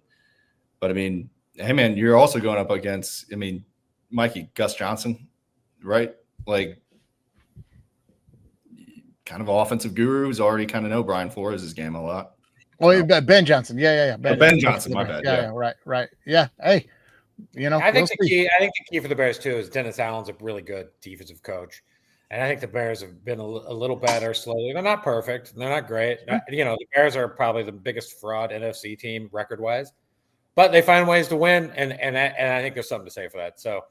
but I mean, hey man, you're also going up against. I mean, Mikey Gus Johnson, right? Like. Kind of offensive guru who's already kind of know Brian Flores' game a lot. Oh, Ben Johnson. Yeah. Ben Johnson, my bad. Yeah, right. Yeah. Hey, I think the key for the Bears too is Dennis Allen's a really good defensive coach. And I think the Bears have been a little better slowly. They're not perfect. They're not great. The Bears are probably the biggest fraud NFC team record-wise. But they find ways to win, and I think there's something to say for that. So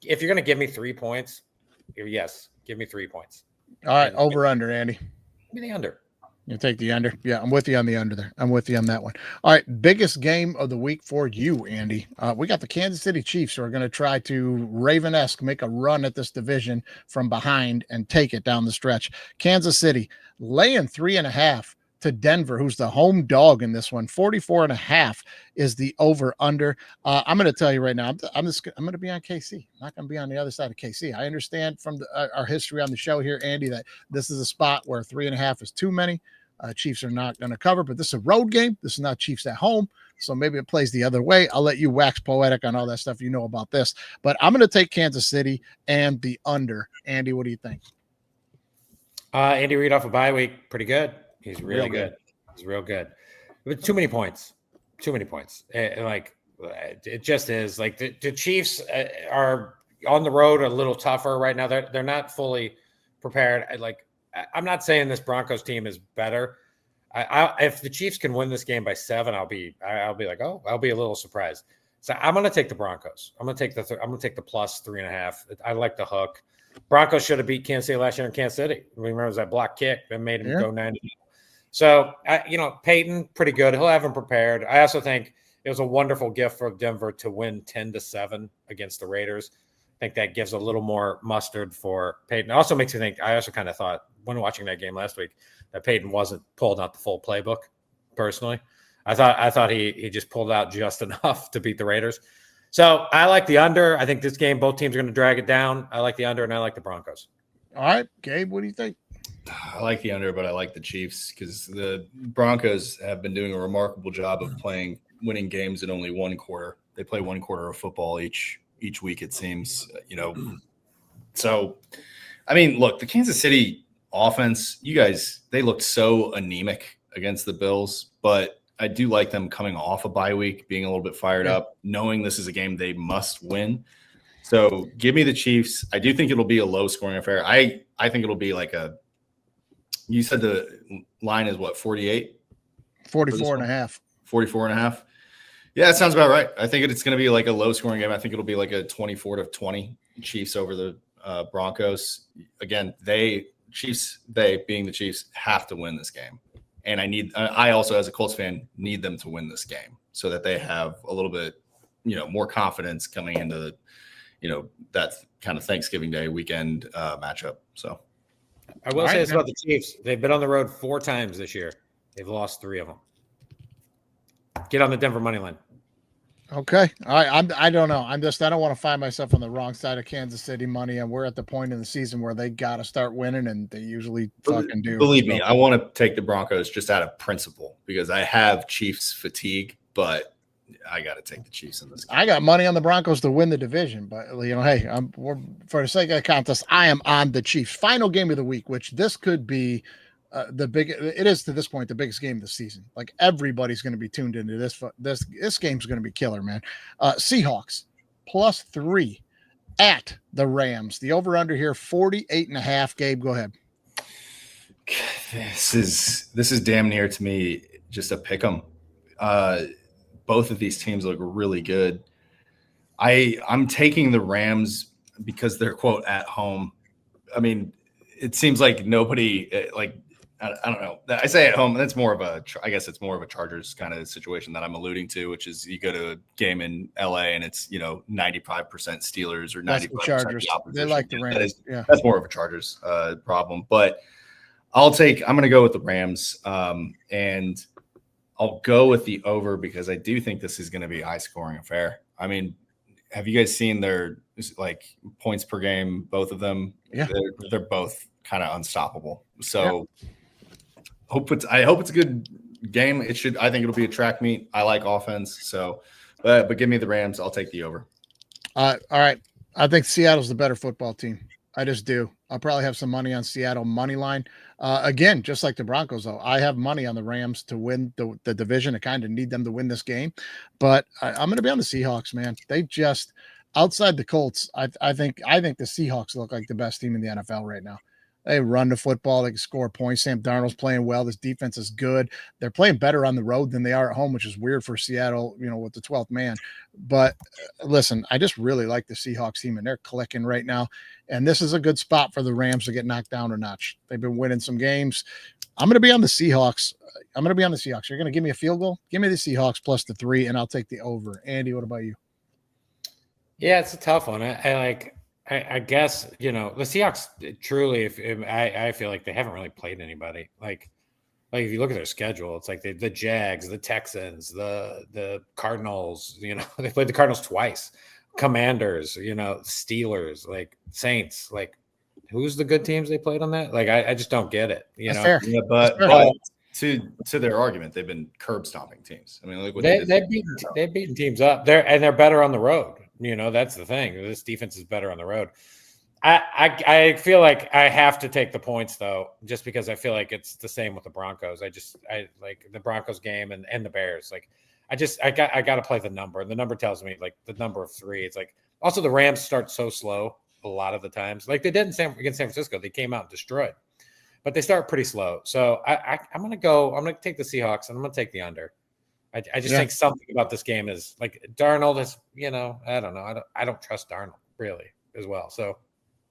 if you're going to give me 3 points, yes, give me 3 points. All right, over under, Andy. Give me the under. You take the under. Yeah, I'm with you on the under there. I'm with you on that one. All right, biggest game of the week for you, Andy. We got the Kansas City Chiefs who are going to try to Raven-esque make a run at this division from behind and take it down the stretch. Kansas City laying 3.5 to Denver, who's the home dog in this one. 44.5 is the over under. I'm going to tell you right now, I'm going to be on KC. I'm not going to be on the other side of KC. I understand from our history on the show here, Andy, that this is a spot where 3.5 is too many. Chiefs are not going to cover, but this is a road game. This is not Chiefs at home. So maybe it plays the other way. I'll let you wax poetic on all that stuff you know about this, but I'm going to take Kansas City and the under. Andy, what do you think? Andy Reid off a bye week. Pretty good. He's really good. He's real good. But too many points. It just is like the Chiefs are on the road a little tougher right now. They're not fully prepared. I'm not saying this Broncos team is better. If the Chiefs can win this game by 7, I'll be like, oh, I'll be a little surprised. So I'm going to take the Broncos. I'm going to take I'm going to take the plus 3.5. I like the hook. Broncos should have beat Kansas City last year in Kansas City. Remember, it was that block kick that made him go 90. So, Peyton, pretty good. He'll have him prepared. I also think it was a wonderful gift for Denver to win 10-7 against the Raiders. I think that gives a little more mustard for Peyton. It also makes me think, I also kind of thought when watching that game last week that Peyton wasn't pulling out the full playbook, personally. I thought he just pulled out just enough to beat the Raiders. So I like the under. I think this game, both teams are going to drag it down. I like the under, and I like the Broncos. All right, Gabe, what do you think? I like the under, but I like the Chiefs because the Broncos have been doing a remarkable job of winning games in only one quarter. They play one quarter of football each week, it seems. So, I mean, look, the Kansas City offense, they looked so anemic against the Bills, but I do like them coming off a bye week, being a little bit fired up, knowing this is a game they must win. So give me the Chiefs. I do think it'll be a low-scoring affair. I think it'll be like you said the line is what, 48? 44.5. 44.5. Yeah, that sounds about right. I think it's going to be like a low-scoring game. I think it'll be like a 24-20 Chiefs over the Broncos. Again, being the Chiefs, have to win this game. And I also, as a Colts fan, need them to win this game so that they have a little bit, more confidence coming into that kind of Thanksgiving Day weekend matchup. So I will say this about the Chiefs. They've been on the road 4 times this year. They've lost 3 of them. Get on the Denver money line. Okay. All right. I don't know. I don't want to find myself on the wrong side of Kansas City money. And we're at the point in the season where they got to start winning, and they usually fucking do. Believe me, I want to take the Broncos just out of principle because I have Chiefs fatigue, but I got to take the Chiefs in this game. I got money on the Broncos to win the division, but hey, for the sake of the contest, I am on the Chiefs. Final game of the week, which this could be it is to this point the biggest game of the season. Like, everybody's going to be tuned into this game's going to be killer, man. Seahawks +3 at the Rams. The over under here 48.5. Gabe, go ahead. This is damn near to me just a pick 'em. Both of these teams look really good. I'm taking the Rams because they're, quote, at home. I mean, it seems like nobody I don't know. I say at home. That's more of I guess it's more of a Chargers kind of situation that I'm alluding to, which is you go to a game in LA and it's 95% Steelers or 95% Chargers. They like the Rams. That's more of a Chargers problem. But I'm going to go with the Rams, and I'll go with the over because I do think this is going to be a high-scoring affair. I mean, have you guys seen their points per game? Both of them, yeah, they're both kind of unstoppable. So. Yeah. I hope it's a good game. I think it'll be a track meet. I like offense. So, but give me the Rams. I'll take the over. All right. I think Seattle's the better football team. I just do. I'll probably have some money on Seattle money line. Again, just like the Broncos, though, I have money on the Rams to win the division. I kind of need them to win this game, but I'm going to be on the Seahawks, man. They just, outside the Colts, I think the Seahawks look like the best team in the NFL right now. They run the football. They can score points. Sam Darnold's playing well. This defense is good. They're playing better on the road than they are at home, which is weird for Seattle, with the 12th man. But listen, I just really like the Seahawks team, and they're clicking right now. And this is a good spot for the Rams to get knocked down a notch. They've been winning some games. I'm going to be on the Seahawks. You're going to give me a field goal? Give me the Seahawks +3, and I'll take the over. Andy, what about you? Yeah, it's a tough one. I guess, the Seahawks truly, I feel like they haven't really played anybody. Like if you look at their schedule, it's like the Jags, the Texans, the Cardinals, they played the Cardinals twice, Commanders, Steelers, Saints, who's the good teams they played on that? I just don't get it. Fair. Yeah, but to their argument, they've been curb stomping teams. I mean, they've beaten teams up there, and they're better on the road. That's the thing. This defense is better on the road. I feel like I have to take the points, though, just because I feel like it's the same with the Broncos. I like the Broncos game and the Bears. I got to play the number. And the number tells me the number of 3. It's also the Rams start so slow a lot of the times. They did against San Francisco. They came out and destroyed, but they start pretty slow. So I'm going to take the Seahawks, and I'm going to take the under. I just think something about this game is like Darnold is, I don't know. I don't trust Darnold really as well. So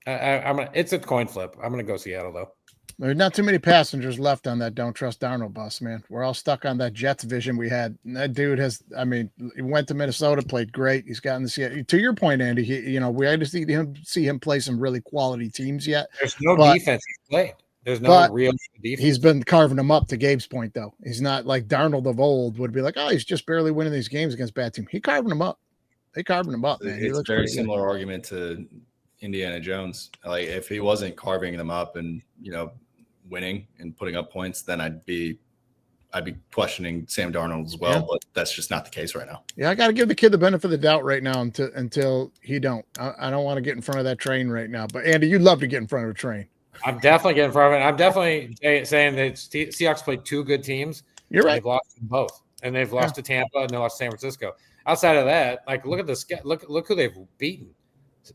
it's a coin flip. I'm going to go Seattle though. There's not too many passengers left on that don't trust Darnold bus, man. We're all stuck on that Jets vision we had. And that dude he went to Minnesota, played great. He's gotten to to your point, Andy, we had to see him play some really quality teams yet. There's no defense he's played. There's no real defense. He's been carving them up, to Gabe's point, though. He's not like Darnold of old would be like, oh, he's just barely winning these games against bad teams. He carving them up. They carving him up, man. It's a very similar argument to Indiana Jones. Like if he wasn't carving them up and, winning and putting up points, then I'd be questioning Sam Darnold as well, but that's just not the case right now. Yeah, I got to give the kid the benefit of the doubt right now until he don't. I don't want to get in front of that train right now. But Andy, you'd love to get in front of a train. I'm definitely getting in front of it. I'm definitely saying that Seahawks played two good teams. You're right. They've lost to both, and they've lost to Tampa and they lost to San Francisco. Outside of that, like look at the look who they've beaten: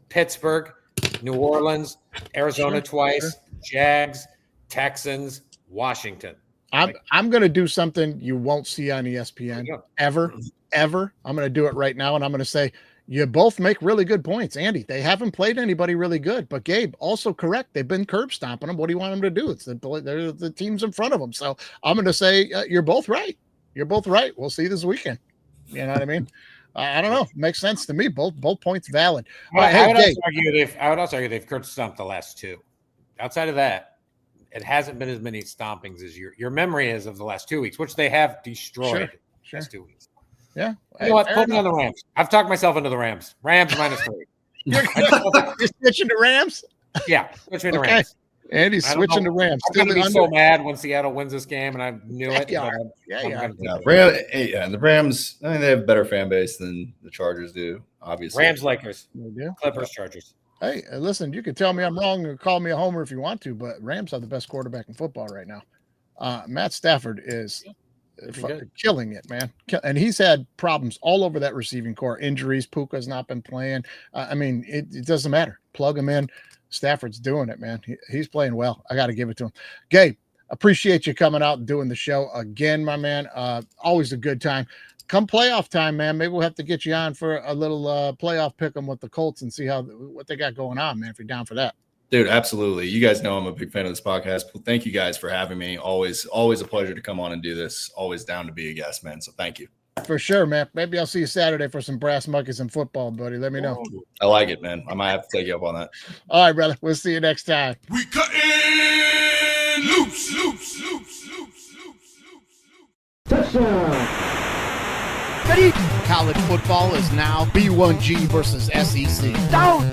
Pittsburgh, New Orleans, Arizona twice, Jags, Texans, Washington. I'm going to do something you won't see on ESPN ever. I'm going to do it right now, and I'm going to say you both make really good points, Andy. They haven't played anybody really good, but Gabe also correct. They've been curb stomping them. What do you want them to do? They're the teams in front of them. So I'm going to say you're both right. You're both right. We'll see this weekend. You know what I mean? I don't know. Makes sense to me. Both points valid. I would also argue they've curb stomped the last two. Outside of that, it hasn't been as many stompings as your memory is of the last 2 weeks, which they have destroyed the last 2 weeks. Yeah. You know what? Put me on the Rams. I've talked myself into the Rams. Rams -3. You're switching to Rams? Yeah. Switching to Rams. Andy's switching to Rams. I'm going to be so mad when Seattle wins this game, and I knew it. The Rams, I mean, they have a better fan base than the Chargers do, obviously. Rams, Lakers, Clippers, Chargers. Hey, listen, you can tell me I'm wrong or call me a homer if you want to, but Rams are the best quarterback in football right now. Matt Stafford is killing it, man. And he's had problems all over that receiving core. Injuries, Puka's not been playing. It doesn't matter. Plug him in. Stafford's doing it, man. He's playing well. I got to give it to him. Gabe, appreciate you coming out and doing the show again, my man. Always a good time. Come playoff time, man. Maybe we'll have to get you on for a little playoff pick 'em with the Colts and see what they got going on, man. If you're down for that, dude, absolutely. You guys know I'm a big fan of this podcast. Thank you guys for having me. Always a pleasure to come on and do this. Always down to be a guest, man. So thank you. For sure, man. Maybe I'll see you Saturday for some brass monkeys and football, buddy. Let me know. I like it, man. I might have to take you up on that. All right, brother. We'll see you next time. We cutting loose. Touchdown. College football is now B1G versus SEC. Down.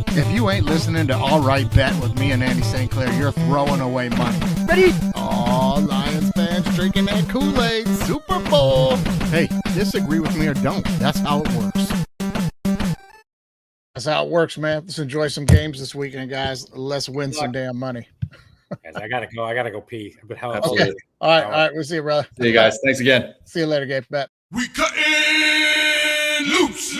If you ain't listening to All Right Bet with me and Andy St. Clair, you're throwing away money. Ready? All Lions fans drinking that Kool-Aid. Super Bowl. Hey, disagree with me or don't. That's how it works. That's how it works, man. Let's enjoy some games this weekend, guys. Let's win some damn money. Guys, I gotta go pee. But how okay. All right. We'll see you, brother. See you guys. Thanks again. See you later, Gabe. Bet. We cutting loose.